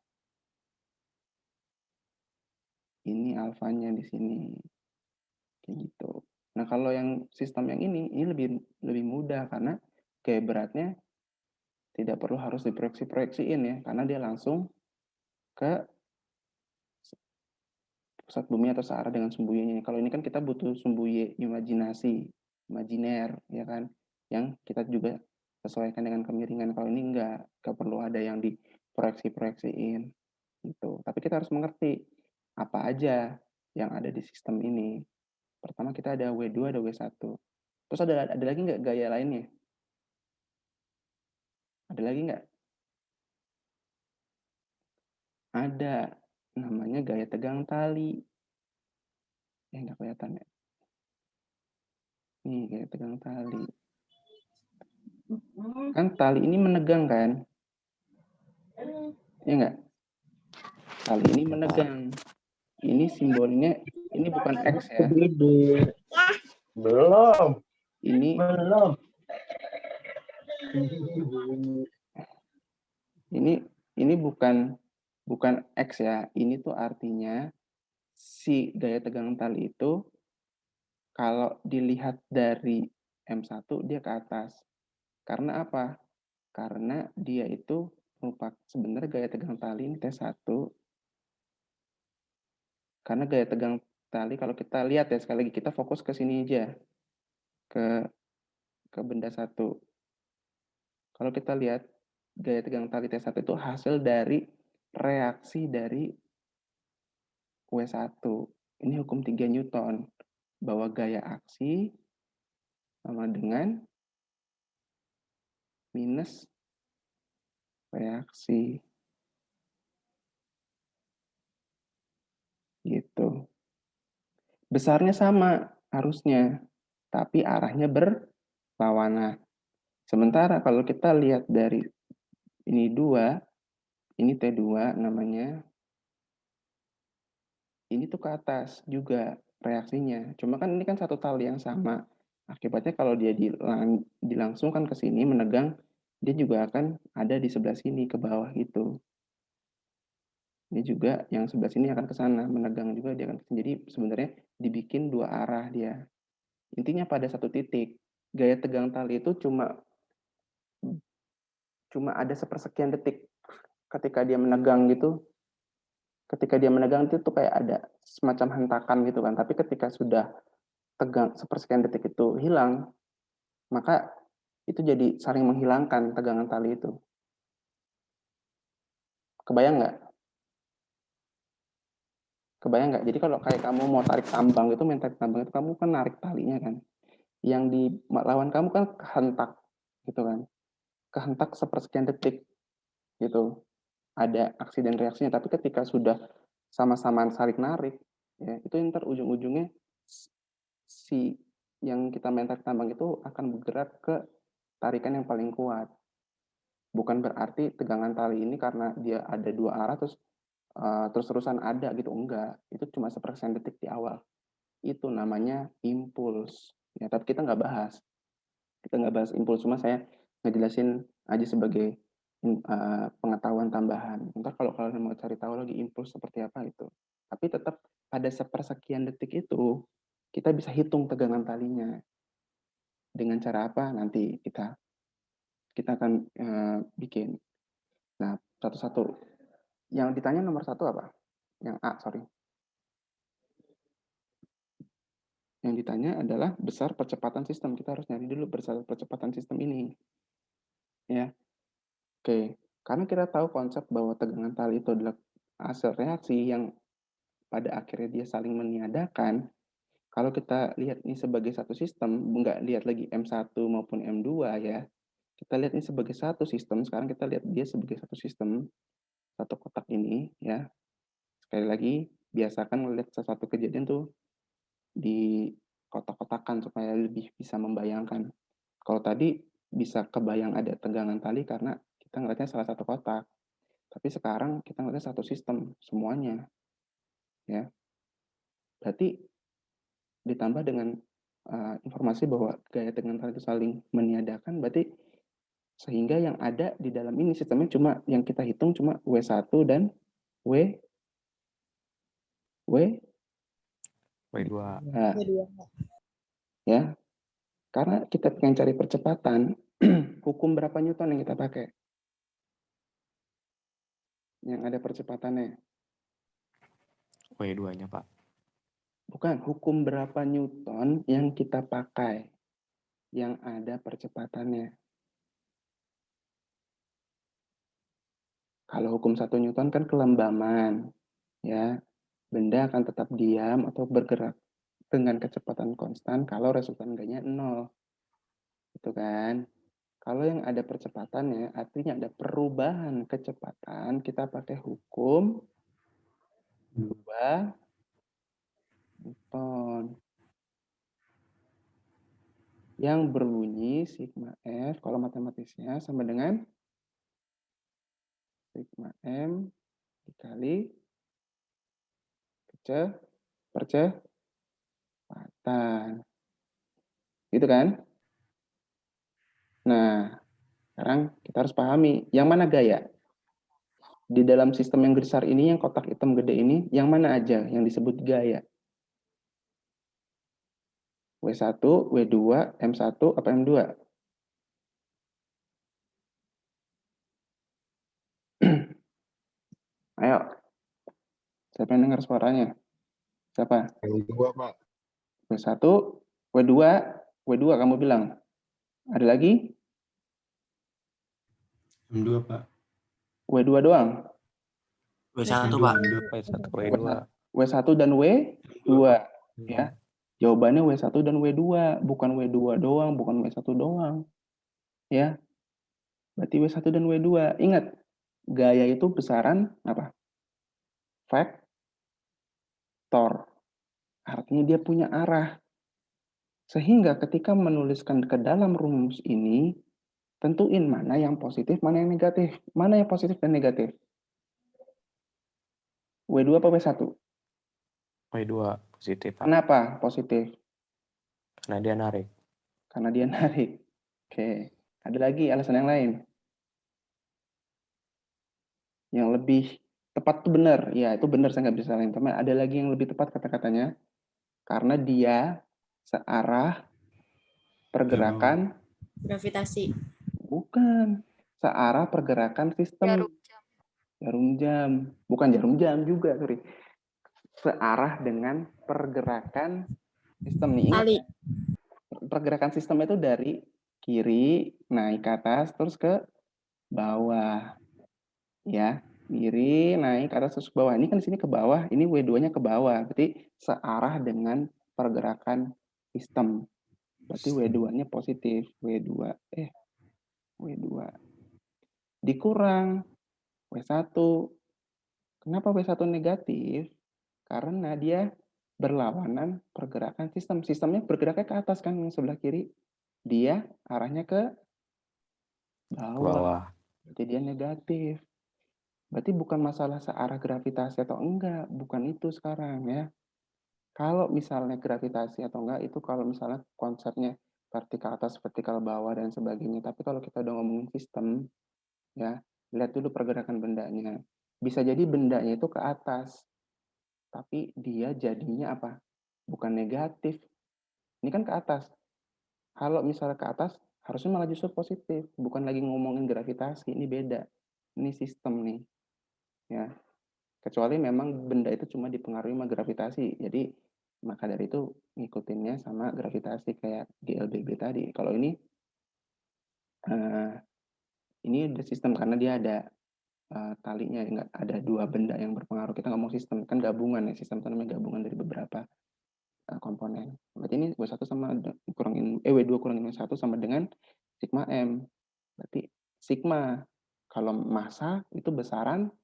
Ini alfanya di sini. Kayak gitu. Nah, kalau yang sistem yang ini lebih mudah karena gaya beratnya tidak perlu harus diproyeksi-proyeksiin ya, karena dia langsung ke pusat bumi atau searah dengan sumbu Y-nya. Kalau ini kan kita butuh sumbu Y imajinasi, imajiner, ya kan, yang kita juga sesuaikan dengan kemiringan. Kalau ini enggak perlu ada yang diproyeksi-proyeksiin gitu. Tapi kita harus mengerti apa aja yang ada di sistem ini. Pertama kita ada W2, ada W1. Terus ada lagi nggak gaya lainnya? Ada lagi nggak? Ada. Namanya gaya tegang tali. Nggak kelihatan ya? Nih, gaya tegang tali. Kan tali ini menegang kan? Ya nggak? Tali ini menegang. Ini simbolnya, ini bukan X ya. Belum. Belum. Ini bukan X ya. Ini tuh artinya si gaya tegangan tali itu kalau dilihat dari M1 dia ke atas. Karena apa? Karena dia itu merupakan sebenarnya gaya tegang tali ini T1. Karena gaya tegang tali kalau kita lihat ya, sekali lagi kita fokus ke sini aja. Ke benda satu. Kalau kita lihat gaya tegang tali T1 itu hasil dari reaksi dari W1. Ini hukum 3 Newton. Bahwa gaya aksi sama dengan minus reaksi. Gitu. Besarnya sama harusnya, tapi arahnya berlawanan. Sementara kalau kita lihat dari ini 2, ini T2 namanya, ini tuh ke atas juga reaksinya. Cuma kan ini kan satu tali yang sama. Akibatnya kalau dia dilangsungkan ke sini menegang, dia juga akan ada di sebelah sini ke bawah gitu. Ini juga yang sebelah sini akan ke sana, menegang juga dia akan ke sini. Jadi sebenarnya dibikin dua arah dia. Intinya pada satu titik, gaya tegang tali itu cuma ada sepersekian detik ketika dia menegang gitu. Ketika dia menegang itu tuh kayak ada semacam hentakan gitu kan. Tapi ketika sudah tegang sepersekian detik itu hilang, maka itu jadi saling menghilangkan tegangan tali itu. Kebayang nggak? Kebayang nggak? Jadi kalau kayak kamu mau tarik tambang itu, main tarik tambang itu kamu kan narik talinya kan. Yang di lawan kamu kan kehentak gitu kan. Kehentak sepersekian detik gitu. Ada aksi dan reaksinya, tapi ketika sudah sama-sama saling narik, ya, itu ntar ujung-ujungnya si yang kita main tarik tambang itu akan bergerak ke tarikan yang paling kuat. Bukan berarti tegangan tali ini karena dia ada dua arah terus-terusan ada gitu, enggak. Itu cuma sepersekian detik di awal. Itu namanya impuls. Ya, tapi kita nggak bahas. Kita nggak bahas impuls, cuma saya ngejelasin aja sebagai pengetahuan tambahan. Ntar kalau kalian mau cari tahu lagi impuls seperti apa itu. Tapi tetap pada sepersekian detik itu kita bisa hitung tegangan talinya. Dengan cara apa? Nanti kita akan bikin. Nah, satu-satu. Yang ditanya nomor 1 apa? Yang A, sorry. Yang ditanya adalah besar percepatan sistem. Kita harus nyari dulu besar percepatan sistem ini. Ya. Oke. Karena kita tahu konsep bahwa tegangan tali itu adalah hasil reaksi yang pada akhirnya dia saling meniadakan. Kalau kita lihat ini sebagai satu sistem, nggak lihat lagi M1 maupun M2 ya. Kita lihat ini sebagai satu sistem. Sekarang kita lihat dia sebagai satu sistem, satu kotak ini ya. Sekali lagi, biasakan melihat sesuatu kejadian tuh di kotak-kotakan supaya lebih bisa membayangkan. Kalau tadi bisa kebayang ada tegangan tali karena kita ngeliatnya salah satu kotak. Tapi sekarang kita ngeliatnya satu sistem semuanya. Ya. Berarti ditambah dengan informasi bahwa gaya tegangan tali itu saling meniadakan, berarti sehingga yang ada di dalam ini sistemnya cuma yang kita hitung cuma W1 dan W2. Nah, ya. Karena kita pengen cari percepatan, hukum berapa Newton yang kita pakai? Yang ada percepatannya. W2-nya, Pak. Bukan, hukum berapa Newton yang kita pakai? Yang ada percepatannya. Kalau hukum 1 Newton kan kelembaman. Ya, benda akan tetap diam atau bergerak dengan kecepatan konstan kalau resultan ganya 0. Itu kan. Kalau yang ada percepatannya, artinya ada perubahan kecepatan, kita pakai hukum 2 Newton. Yang berbunyi sigma F, kalau matematisnya sama dengan sigma M dikali percepatan. Gitu kan? Nah, sekarang kita harus pahami, yang mana gaya? Di dalam sistem yang besar ini, yang kotak hitam gede ini, yang mana aja yang disebut gaya? W1, W2, M1, apa M2? Ayo, siapa yang dengar suaranya? Siapa? Yang dua, Pak. W1, W2, W2 kamu bilang. Ada lagi? M2, Pak. W2 doang? W1, M2, Pak. M2. W1, W2. W1 dan W2. Ya. Jawabannya W1 dan W2, bukan W2 doang, bukan W1 doang. Ya. Berarti W1 dan W2. Ingat, gaya itu besaran apa? Vektor. Artinya dia punya arah. Sehingga ketika menuliskan ke dalam rumus ini, tentuin mana yang positif, mana yang negatif. Mana yang positif dan negatif? W2 apa W1? W2 positif, Pak. Kenapa positif? Karena dia narik. Karena dia narik. Oke. Ada lagi alasan yang lain? Yang lebih tepat itu benar. Ya, itu benar, saya nggak bisa salahin. Tapi ada lagi yang lebih tepat kata-katanya. Karena dia searah pergerakan. Gravitasi. Bukan. Searah pergerakan sistem. Jarum jam. Jarum jam. Bukan jarum jam juga, sorry. Searah dengan pergerakan sistem nih. Ingat, Tali. pergerakan sistem itu dari kiri naik ke atas terus ke bawah. Ya, kiri naik ke atas terus ke bawah. Ini kan di sini ke bawah, ini W2-nya ke bawah. Berarti searah dengan pergerakan sistem. Berarti W2-nya positif. W2 dikurang W1. Kenapa W1 negatif? Karena dia berlawanan pergerakan sistem. Sistemnya bergeraknya ke atas kan, yang sebelah kiri. Dia arahnya ke bawah. Bawah. Berarti dia negatif. Berarti bukan masalah searah gravitasi atau enggak. Bukan itu sekarang ya. Kalau misalnya gravitasi atau enggak, itu kalau misalnya konsepnya vertikal atas, vertikal bawah, dan sebagainya. Tapi kalau kita udah ngomongin sistem, ya, lihat dulu pergerakan bendanya. Bisa jadi bendanya itu ke atas. Tapi dia jadinya apa? Bukan negatif. Ini kan ke atas. Kalau misalnya ke atas, harusnya malah justru positif. Bukan lagi ngomongin gravitasi, ini beda. Ini sistem nih. Ya. Kecuali memang benda itu cuma dipengaruhi sama gravitasi. Jadi, maka dari itu ngikutinnya sama gravitasi kayak GLBB tadi. Kalau ini ada sistem karena dia ada talinya, enggak ada dua benda yang berpengaruh. Kita ngomong sistem, kan gabungan ya. Sistem itu namanya gabungan dari beberapa komponen. Berarti ini W1 sama kurangin W2 kurangin W1 sama dengan sigma M. Berarti sigma kalau massa itu besaran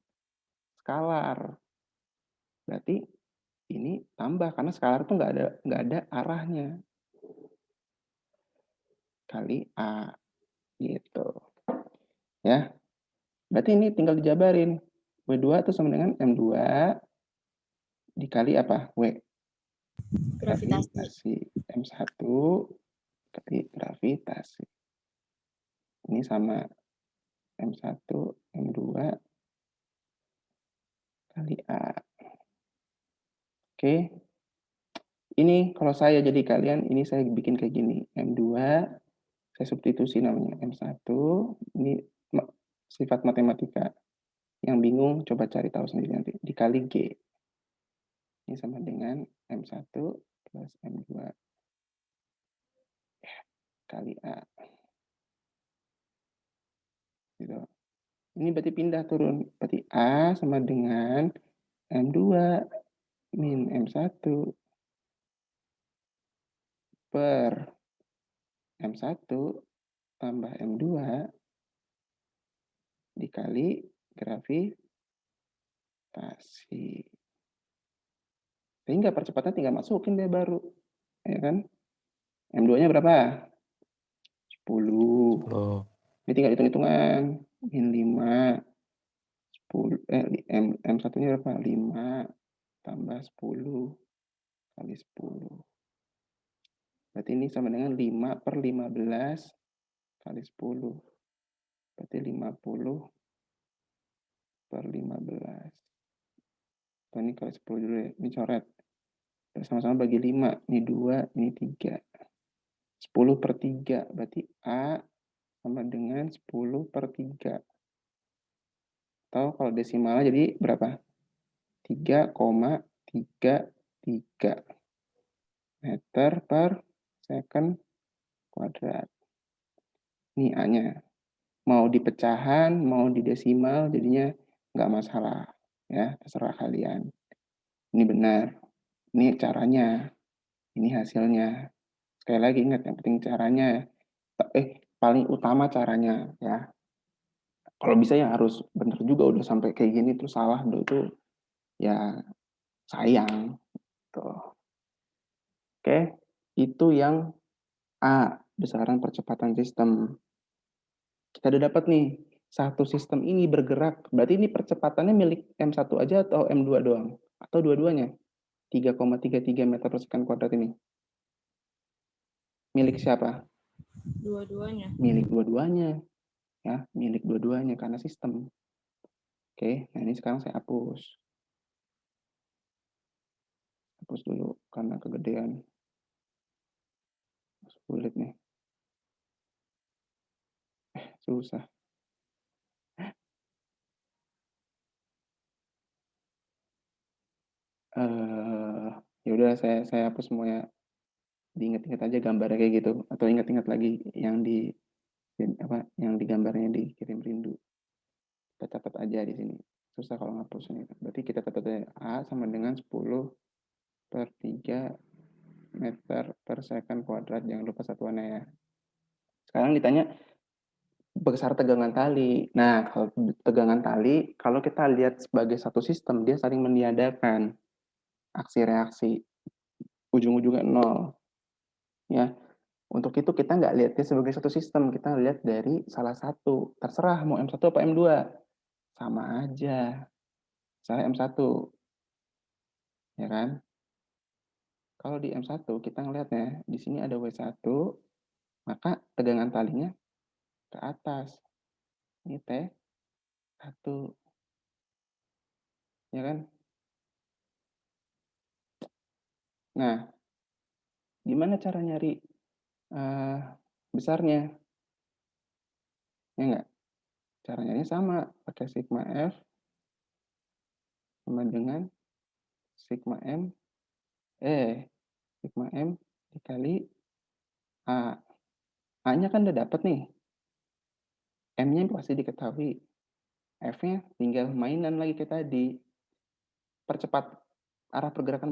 skalar. Berarti ini tambah karena skalar itu nggak ada arahnya. Kali A gitu. Ya. Berarti ini tinggal dijabarin. W2 itu sama dengan M2 dikali apa? Gravitasi. M1 kali gravitasi. Ini sama M1, M2 kali A. Oke. Ini kalau saya jadi kalian, ini saya bikin kayak gini. M2, saya substitusi namanya M1. Ini sifat matematika. Yang bingung, coba cari tahu sendiri nanti. Dikali G. Ini sama dengan M1 plus M2 kali A. Gitu. Ini berarti pindah turun. Berarti A sama dengan M2 min M1 per M1 tambah M2 dikali gravitasi. Sehingga percepatan tinggal masukin dia baru. Ya kan? M2-nya berapa? 10. Ini tinggal hitung-hitungan. Min 5. 10. M1-nya berapa? 5 tambah 10 kali 10. Berarti ini sama dengan 5 per 15 kali 10. Berarti 50 per 15. Atau ini kali 10 dulu ya. Ini coret. Sama-sama bagi 5. Ini 2, ini 3. 10 per 3. Berarti A sama dengan 10 per 3. Atau kalau desimalnya jadi berapa? 3,33 meter per second kuadrat. Ini A-nya. Mau di pecahan, mau di desimal, jadinya nggak masalah. Ya, terserah kalian. Ini benar. Ini caranya. Ini hasilnya. Sekali lagi ingat, yang penting caranya. Paling utama caranya. Ya. Kalau bisa ya harus benar juga, udah sampai kayak gini terus salah itu ya sayang. Tuh. Oke, itu yang A, besaran percepatan sistem. Kita udah dapat nih, satu sistem ini bergerak, berarti ini percepatannya milik M1 aja atau M2 doang? Atau dua-duanya? 3,33 meter per second kuadrat ini. Milik siapa? Dua-duanya. Milik dua-duanya. Ya, milik dua-duanya karena sistem. Oke, nah ini sekarang saya hapus. Hapus dulu karena kegedean. Sulit nih. Susah. Ya udah saya hapus semuanya. Diingat-ingat aja gambarnya kayak gitu, atau ingat-ingat lagi yang di gambarnya dikirim Rindu. Kita catat aja di sini. Susah kalau ngapusnya. Berarti kita catat aja A sama dengan 10 per 3 meter per second kuadrat. Jangan lupa satuannya ya. Sekarang ditanya besar tegangan tali. Nah, kalau tegangan tali, kalau kita lihat sebagai satu sistem, dia saling meniadakan aksi reaksi. Ujung-ujungnya 0. Ya, untuk itu kita nggak lihatnya sebagai satu sistem, kita lihat dari salah satu. Terserah mau M1 apa M2. Sama aja. Saya M1. Ya kan? Kalau di M1 kita ngelihatnya, di sini ada W1, maka tegangan talinya ke atas. Ini T1. Ya kan? Nah, gimana cara nyari besarnya? Ya enggak? Caranya sama, pakai sigma F sama dengan sigma M dikali A. A-nya kan udah dapat nih. M-nya pasti diketahui. F-nya tinggal mainan lagi kayak tadi. Percepat arah pergerakan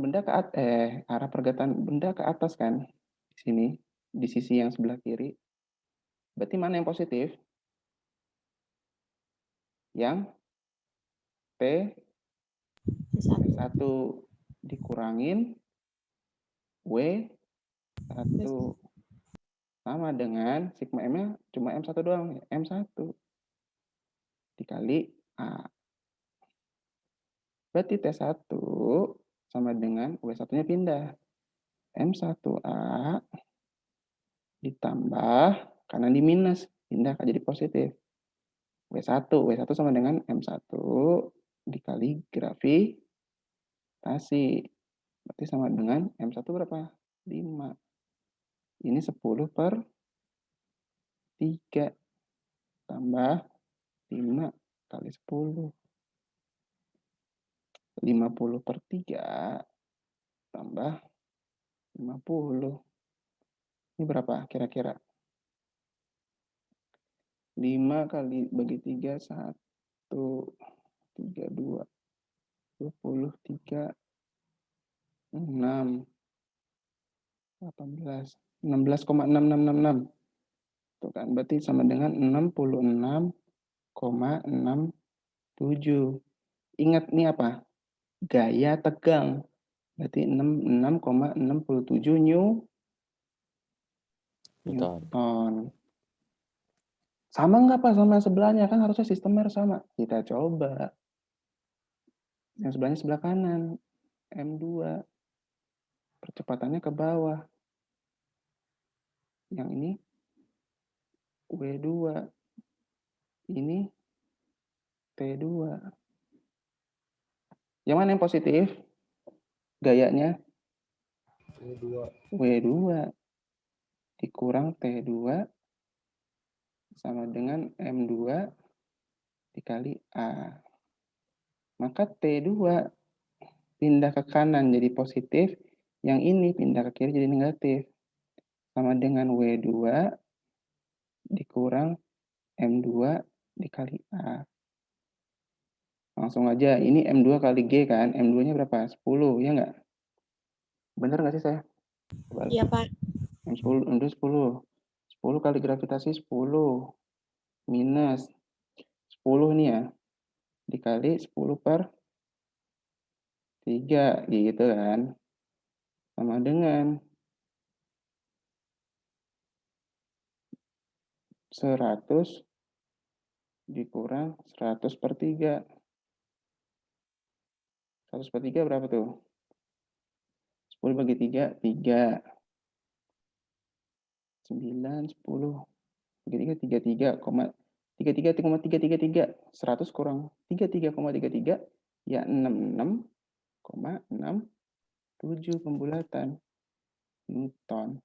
benda ke atas kan. Di sini, di sisi yang sebelah kiri. Berarti mana yang positif? Yang P1 dikurangin W1 sama dengan sigma M-nya cuma M1 doang, M1 dikali A. Berarti T1 sama dengan W1-nya pindah. M1A ditambah, karena di minus, pindah jadi positif. W1 sama dengan M1 dikali gravitasi. Berarti sama dengan M1 berapa? 5. Ini 10 per 3 tambah 5 kali 10. 50 per 3 tambah 50. Ini berapa kira-kira? 5 kali bagi 3, 1, 3, 2, 23, 6, 18, 16,6666. Tuh kan, berarti sama dengan 66,67. Ingat ini apa? Gaya tegang. Berarti 66,67 Newton. Sama nggak Pak sama sebelahnya? Kan harusnya sistemnya harus sama. Kita coba. Yang sebelahnya sebelah kanan. M2. Percepatannya ke bawah. Yang ini W2. Ini T2. Yang mana yang positif? Gayanya? W2 dikurang T2 sama dengan M2 dikali A. Maka T2 pindah ke kanan jadi positif, yang ini pindah ke kiri jadi negatif. Sama dengan W2 dikurang M2 dikali A. Langsung aja, ini M2 kali G kan, M2-nya berapa? 10, ya nggak? Bener nggak sih saya? Iya, Pak. M2 10. 10 kali gravitasi 10 minus 10 nih ya, dikali 10 per 3, gitu kan. Sama dengan 100 dikurang 100 per 3. 100 per 3 berapa tuh? 10 bagi 3, 3. 9, 10. 33, 33,333. 100 kurang 33,33, ya 66,67 pembulatan Newton.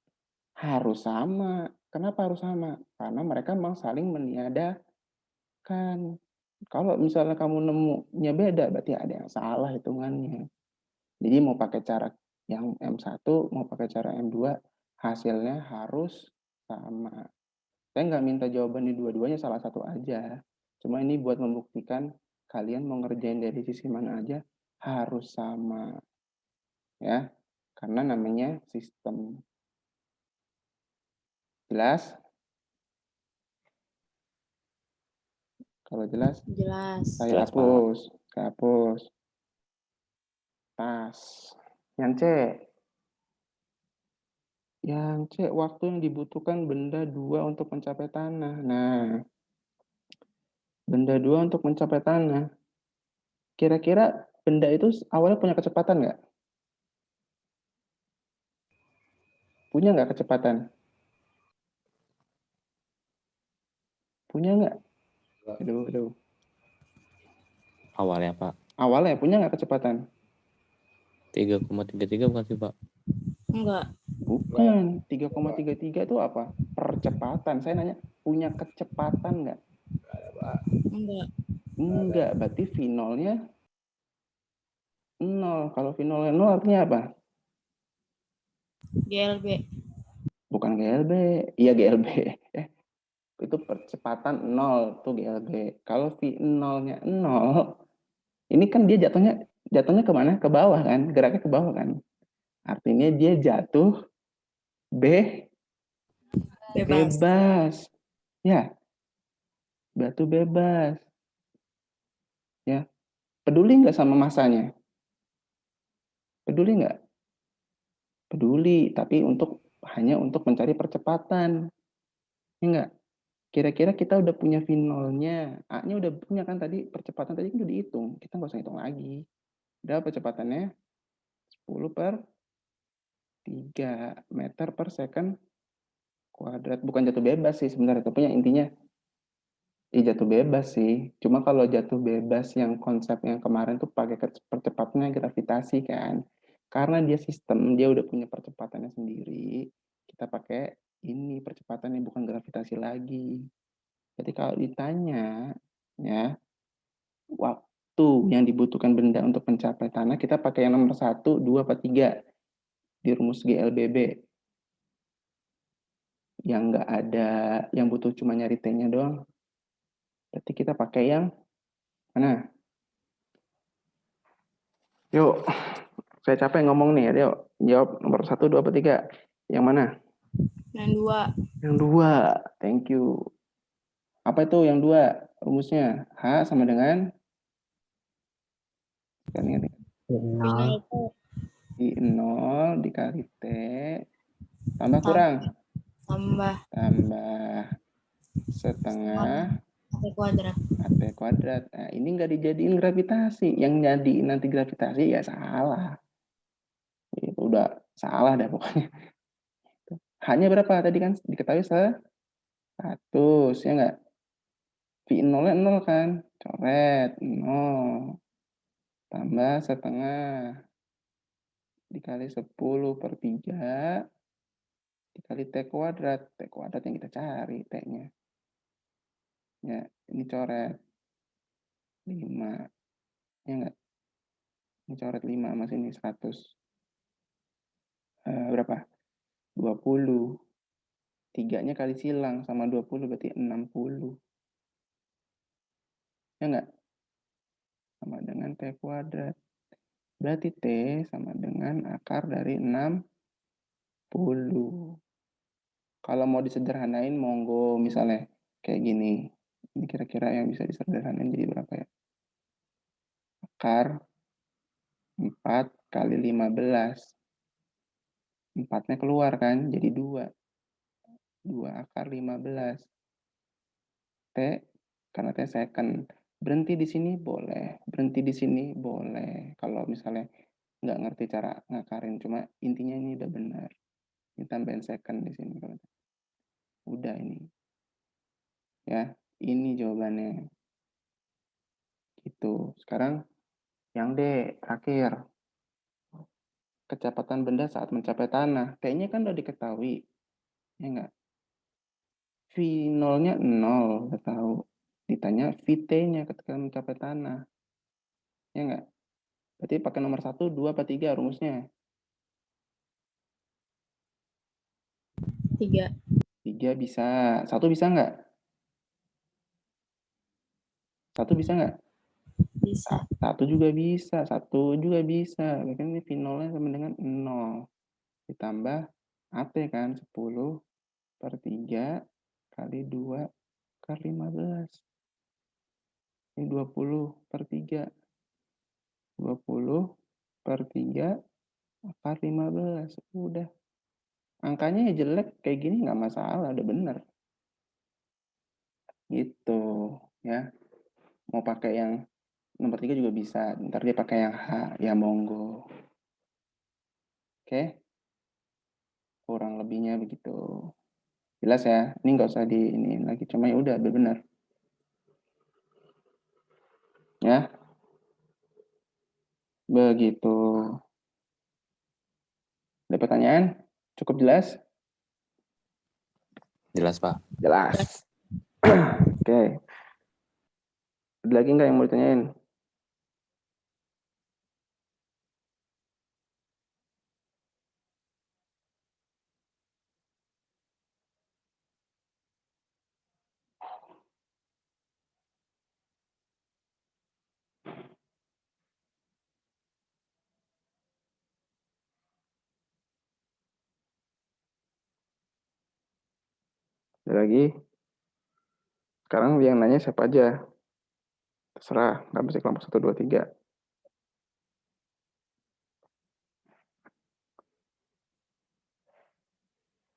Harus sama. Kenapa harus sama? Karena mereka memang saling meniadakan. Kalau misalnya kamu nemunya beda, berarti ada yang salah hitungannya. Jadi mau pakai cara yang M1, mau pakai cara M2, hasilnya harus sama. Saya nggak minta jawaban di dua-duanya, salah satu aja. Cuma ini buat membuktikan kalian mau ngerjain dari sisi mana aja harus sama. Ya, karena namanya sistem. Jelas? Kalau jelas, Jelas. saya Jelas, Pak. hapus. Saya hapus. Tas. Yang C. Yang C, waktu yang dibutuhkan benda 2 untuk mencapai tanah. Nah, benda 2 untuk mencapai tanah. Kira-kira benda itu awalnya punya kecepatan nggak? Punya nggak kecepatan? Punya nggak? Aduh. Awalnya, Pak. Awalnya punya nggak kecepatan? 3,33 bukan sih, Pak? Enggak. Bukan. 3,33 itu apa? Percepatan. Saya nanya, punya kecepatan nggak? Enggak. Enggak. Berarti V0-nya 0. Kalau V0-nya 0 artinya apa? GLB. Bukan GLB. Iya GLB. Itu percepatan 0 tuh GLB. Kalau V0-nya 0, ini kan dia jatuhnya kemana? Ke bawah kan? Geraknya ke bawah kan? Artinya dia jatuh bebas. Ya, batu bebas. Ya, peduli nggak sama masanya? Peduli nggak? Peduli, tapi hanya untuk mencari percepatan. Ya nggak? Kira-kira kita udah punya V0-nya. A-nya udah punya kan tadi, percepatan tadi kan udah dihitung. Kita nggak usah hitung lagi. Udah percepatannya 10 per 3 meter per second kuadrat. Bukan jatuh bebas sih sebenarnya, tapi yang intinya jatuh bebas sih. Cuma kalau jatuh bebas yang konsep yang kemarin tuh pakai percepatannya gravitasi kan. Karena dia sistem, dia udah punya percepatannya sendiri. Kita pakai ini percepatannya bukan gravitasi lagi. Jadi kalau ditanya ya, waktu yang dibutuhkan benda untuk mencapai tanah, kita pakai yang nomor 1, 2, atau 3 di rumus GLBB. Yang nggak ada, yang butuh cuma nyari T-nya doang. Berarti kita pakai yang mana? Yuk, saya capek ngomong nih. Yuk, jawab nomor 1, 2, atau 3. Yang mana? Yang 2. Yang 2. Thank you. Apa itu yang 2? Rumusnya H sama dengan I0 dikali T tambah kurang? Tambah setengah AT kuadrat. AT kuadrat. Nah, ini nggak dijadiin gravitasi. Yang jadiin nanti gravitasi ya salah. Itu udah salah dah pokoknya. Hanya berapa tadi kan diketahui 100, ya nggak? V0-nya 0 kan? Coret, 0. Tambah setengah. Dikali 10/3. Dikali T kuadrat. T kuadrat yang kita cari, T-nya. Ya, ini coret. 5. Ya nggak? Ini coret 5, mas ini 100. Berapa? 20. 3-nya kali silang sama 20 berarti 60. Ya nggak? Sama dengan T kuadrat. Berarti T sama dengan akar dari 60. Kalau mau disederhanain, monggo misalnya kayak gini. Ini kira-kira yang bisa disederhanain jadi berapa ya? Akar 4 kali 15. 4-nya keluar kan, jadi 2. 2 akar 15. T, karena T second. Berhenti di sini boleh, berhenti di sini boleh. Kalau misalnya nggak ngerti cara ngakarin, cuma intinya ini udah benar. Ini tambahin second di sini. Udah ini. Ya, ini jawabannya. Gitu. Sekarang yang D, terakhir. Kecepatan benda saat mencapai tanah. Kayaknya kan udah diketahui. Ya nggak? V0-nya 0, udah tahu. Ditanya VT-nya ketika mencapai tanah. Ya nggak? Berarti pakai nomor 1, 2, apa 3 rumusnya? 3. 3 bisa. 1 bisa nggak? 1 bisa nggak? Bisa. 1 juga bisa. 1 juga bisa. Berarti ini V0-nya sama dengan 0. Ditambah AT kan, 10/3 kali 2 kali 15. Ini 20/3. 20/3 akar 15. Udah. Angkanya ya jelek, kayak gini nggak masalah, udah bener. Gitu, ya. Mau pakai yang nomor 3 juga bisa. Ntar dia pakai yang H, ya monggo. Oke? Kurang lebihnya begitu. Jelas ya? Ini nggak usah di ini lagi, cuma ya udah benar. Ya. Begitu. Ada pertanyaan? Cukup jelas? Jelas, Pak. Jelas. Oke. Ada lagi nggak yang mau ditanyain? Ada lagi? Sekarang yang nanya siapa aja? Terserah, nggak mesti kelompok 1, 2, 3.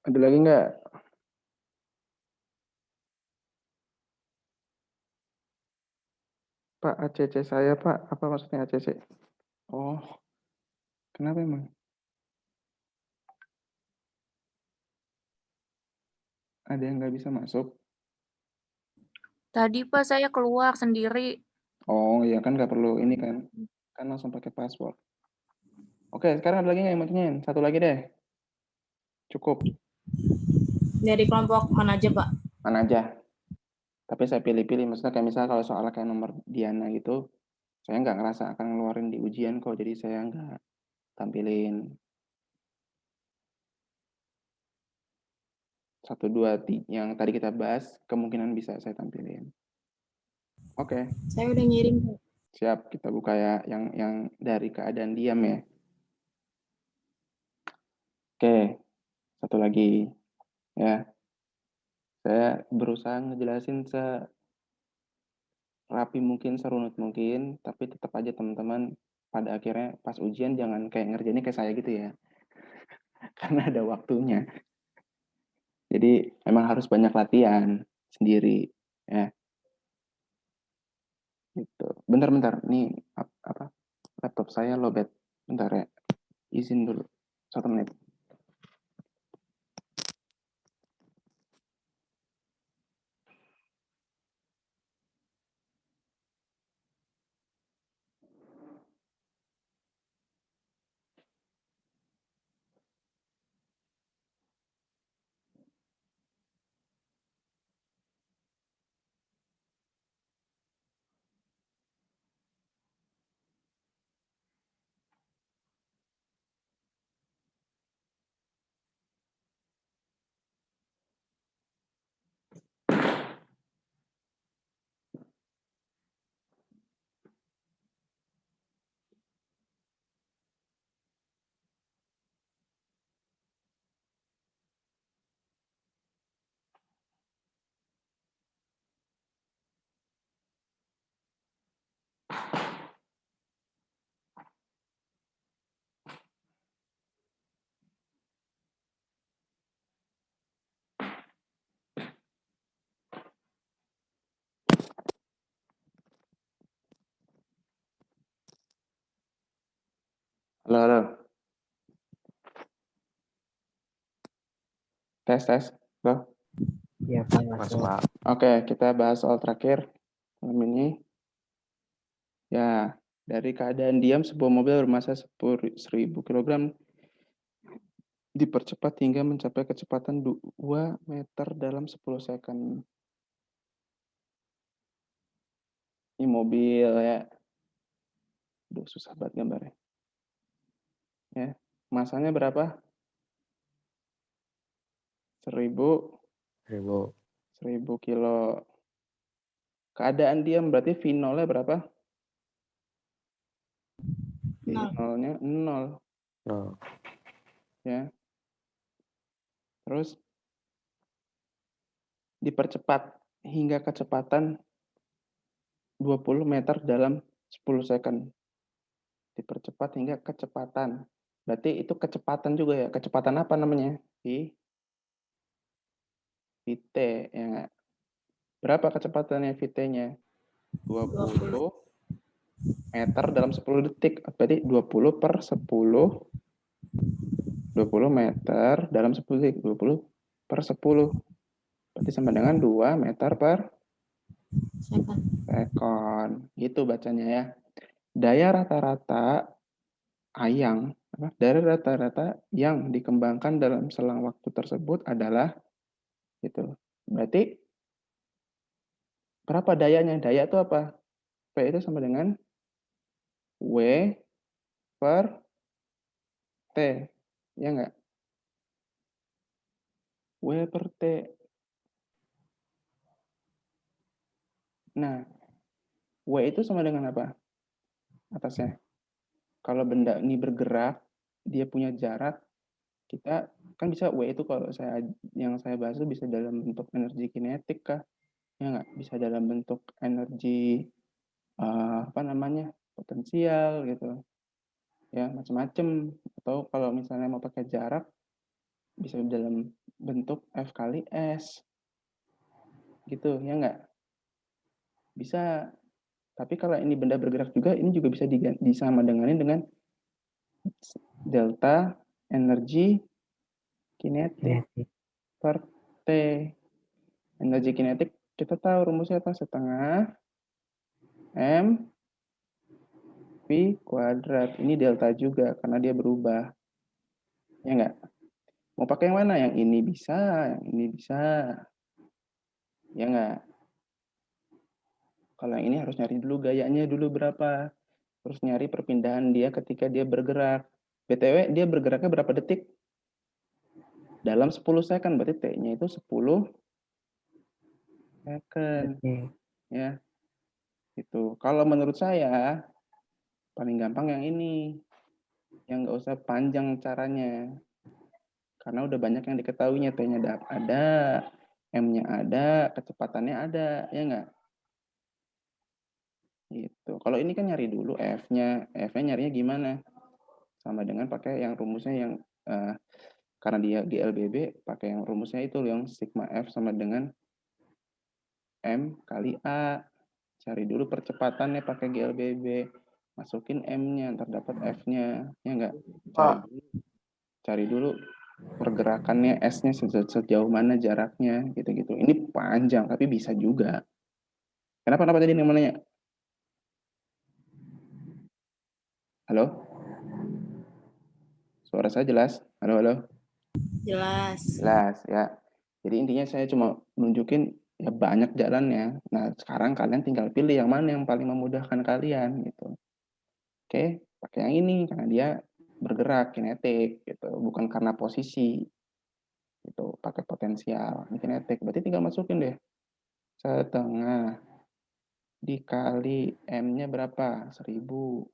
Ada lagi nggak? Pak, ACC saya, Pak. Apa maksudnya ACC? Oh, kenapa emang? Ada yang nggak bisa masuk? Tadi Pak saya keluar sendiri. Oh, iya kan nggak perlu ini kan. Kan langsung pakai password. Oke, sekarang ada lagi nggak yang mau tanyain? Satu lagi deh. Cukup. Dari kelompok mana aja, Pak? Mana aja. Tapi saya pilih-pilih. Maksudnya kayak misalnya kalau soal kayak nomor Diana gitu, saya nggak ngerasa akan ngeluarin di ujian kok. Jadi saya nggak tampilin. 1, 2, 3 yang tadi kita bahas, kemungkinan bisa saya tampilin. Oke. Saya udah ngirim, Pak. Siap, kita buka ya yang dari keadaan diam ya. Oke, satu lagi ya. Saya berusaha ngejelasin serapi mungkin, serunut mungkin, tapi tetap aja teman-teman pada akhirnya pas ujian jangan kayak ngerjainnya kayak saya gitu ya. Karena ada waktunya. Jadi memang harus banyak latihan sendiri ya. Gitu. Bentar, nih apa? Laptop saya lowbat. Bentar ya. Izin dulu. 1 menit. Halo, halo. Tes. Halo. Iya, Pak. Masuk, Pak. Oke, kita bahas soal terakhir malam ini. Ya, dari keadaan diam sebuah mobil bermassa 10.000 kg dipercepat hingga mencapai kecepatan 2 meter dalam 10 second. Ini mobil ya. Duh, susah banget gambarnya. Ya, masanya berapa? 1000 kilo. Keadaan diam berarti V0-nya berapa? Nol. V0-nya 0. No. Ya. Terus dipercepat hingga kecepatan 20 meter dalam 10 second. Dipercepat hingga kecepatan. Berarti itu kecepatan juga ya. Kecepatan apa namanya? VT. Ya nggak? Berapa kecepatannya VT-nya? 20 meter dalam 10 detik. Berarti 20 per 10. 20 meter dalam 10 detik. 20 per 10. Berarti sama dengan 2 meter per sekon. Gitu bacanya ya. Daya rata-rata yang dikembangkan dalam selang waktu tersebut adalah gitu. Berarti berapa dayanya? Daya itu apa? P itu sama dengan W per T. Ya enggak? W per T. Nah, W itu sama dengan apa? Atasnya. Kalau benda ini bergerak, dia punya jarak, kita kan bisa W itu kalau yang saya bahas itu bisa dalam bentuk energi kinetik kah? Ya enggak? Bisa dalam bentuk energi potensial gitu. Ya, macam-macam. Atau kalau misalnya mau pakai jarak, bisa dalam bentuk F kali S. Gitu, ya enggak? Bisa. Tapi kalau ini benda bergerak juga, ini juga bisa disamadenganin dengan delta energi kinetik per T. Energi kinetik kita tahu rumusnya apa? Setengah M V kuadrat. Ini delta juga karena dia berubah. Ya enggak? Mau pakai yang mana? Yang ini bisa, yang ini bisa. Ya enggak? Kalau yang ini harus nyari dulu gayanya dulu berapa. Terus nyari perpindahan dia ketika dia bergerak. BTW dia bergeraknya berapa detik? Dalam 10 second. Berarti T-nya itu 10 second. Ya. Itu. Kalau menurut saya paling gampang yang ini. Yang nggak usah panjang caranya. Karena udah banyak yang diketahuinya. T-nya ada, M-nya ada, kecepatannya ada. Ya nggak? Gitu. Kalau ini kan nyari dulu F-nya. F-nya nyarinya gimana? Sama dengan pakai yang rumusnya yang karena dia GLBB, pakai yang rumusnya itu yang sigma F sama dengan M kali A. Cari dulu percepatannya pakai GLBB. Masukin M-nya, ntar dapat F-nya. Ya enggak? Cari dulu pergerakannya S-nya sejauh mana jaraknya gitu-gitu. Ini panjang tapi bisa juga. Kenapa tadi yang mau nanya? Halo? Suara saya jelas? Halo? Jelas. Jelas ya. Jadi intinya saya cuma nunjukin ya banyak jalannya. Nah, sekarang kalian tinggal pilih yang mana yang paling memudahkan kalian gitu. Oke, pakai yang ini karena dia bergerak kinetik gitu, bukan karena posisi. Gitu, pakai potensial, ini kinetik. Berarti tinggal masukin deh. Setengah dikali M-nya berapa? 1000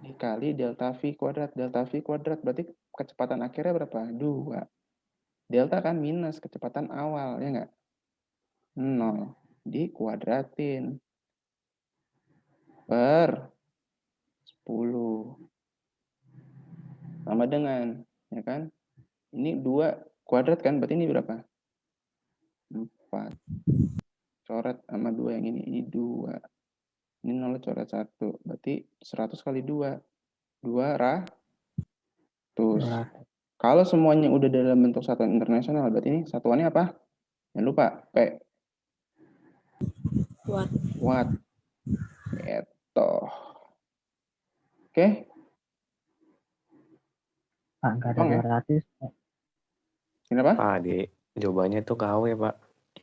dikali delta V kuadrat. Delta V kuadrat berarti kecepatan akhirnya berapa? 2. Delta kan minus kecepatan awal, ya enggak? 0 dikuadratin per 10 sama dengan, ya kan? Ini 2 kuadrat kan, berarti ini berapa? 4. Coret sama 2 yang ini 2. Ini 0 coret 1, berarti 100 kali 2. 200. Kalau semuanya udah dalam bentuk satuan internasional, berarti ini satuannya apa? Jangan lupa, P. Watt. Gitu. Oke? Pak, nggak ada Gampang ya? 200. Kenapa? Pak, di jawabannya tuh KW, Pak.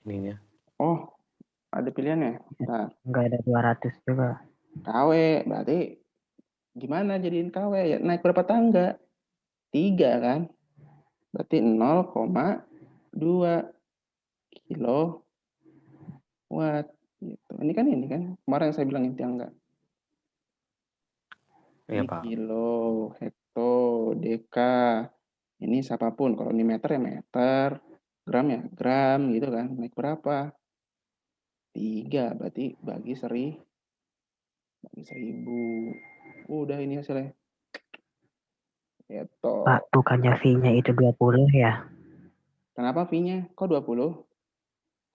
Ininya. Oh, ada pilihannya. Bentar. Nggak ada 200 juga. KW, berarti gimana jadiin KW? Ya, naik berapa tangga? 3 kan? Berarti 0,2 kilo watt. Gitu. Ini kan kemarin saya bilang inti angka. Iya, Ini Pak. kilo, hekto, deka. Ini siapapun. Kalau ini meter ya meter, gram ya gram gitu kan. Naik berapa? 3. Berarti bagi 1000. Udah ini hasilnya. Gitu. Pak, bukannya V-nya itu 20 ya? Kenapa V-nya? Kok 20?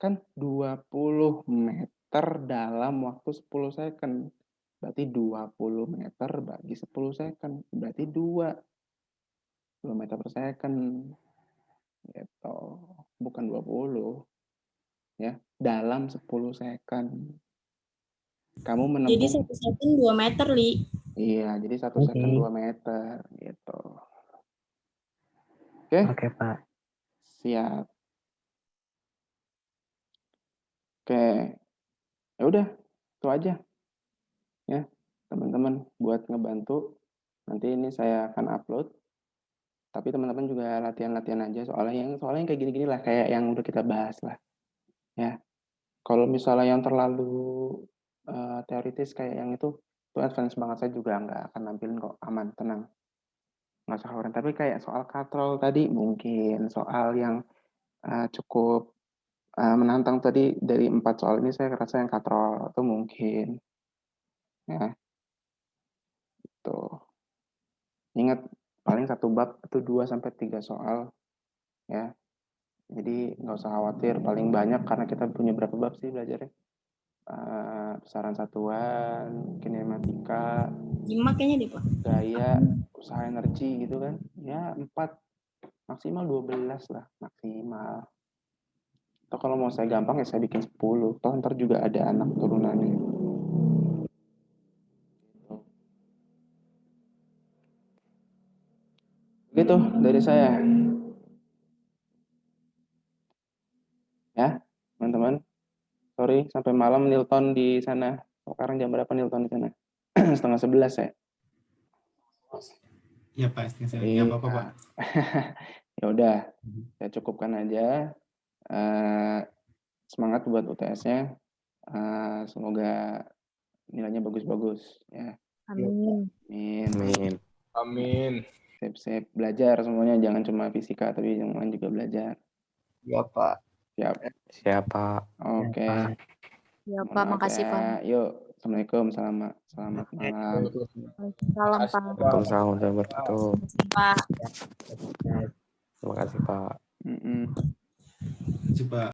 Kan 20 meter dalam waktu 10 second. Berarti 20 meter bagi 10 second. Berarti 2 kilometer per second. Gitu. Bukan 20. Ya, dalam 10 second. Kamu menempuh. Jadi 1 second 2 meter, Li. Iya, jadi 1 second 2 meter. Gitu. Oke? Oke, Pak. Siap. Oke. Ya udah, itu aja. Ya, teman-teman buat ngebantu. Nanti ini saya akan upload. Tapi teman-teman juga latihan-latihan aja soalnya yang kayak gini-gini lah, kayak yang udah kita bahas lah. Ya. Kalau misalnya yang terlalu teoritis kayak yang itu advance banget, saya juga nggak akan nampilin kok, aman, tenang. Nggak usah khawatir. Tapi kayak soal katrol tadi mungkin, soal yang cukup menantang tadi dari 4 soal ini saya rasa yang katrol itu mungkin. Ya. Tuh. Ingat paling 1 bab itu 2-3 soal. Ya. Jadi nggak usah khawatir, paling banyak karena kita punya berapa bab sih belajarnya? Besaran satuan, kinematika, 5 kayaknya deh, Pak. gaya, usaha energi gitu kan. Ya 4, maksimal 12 lah, maksimal. Atau kalau mau saya gampang ya saya bikin 10. Toh ntar juga ada anak turunannya. Begitu dari saya. Ya, teman-teman. Sorry, sampai malam Nilton di sana. Sekarang jam berapa Nilton di sana? 10:30 ya. Iya Pak, nggak apa-apa Pak. Ya udah, saya cukupkan aja. Semangat buat UTS-nya. Semoga nilainya bagus-bagus ya. Amin. Amin. Amin. Sip-sip belajar semuanya, jangan cuma fisika tapi yang lain juga belajar. Iya Pak. Siap. Siapa? Oke. Ya, Mohon Pak. maaf Makasih, ya. Pak. Yuk, assalamualaikum, selamat malam. Salam, Pak. Waalaikumsalam warahmatullahi wabarakatuh. Pak. Terima kasih, Pak. Mm-mm. Coba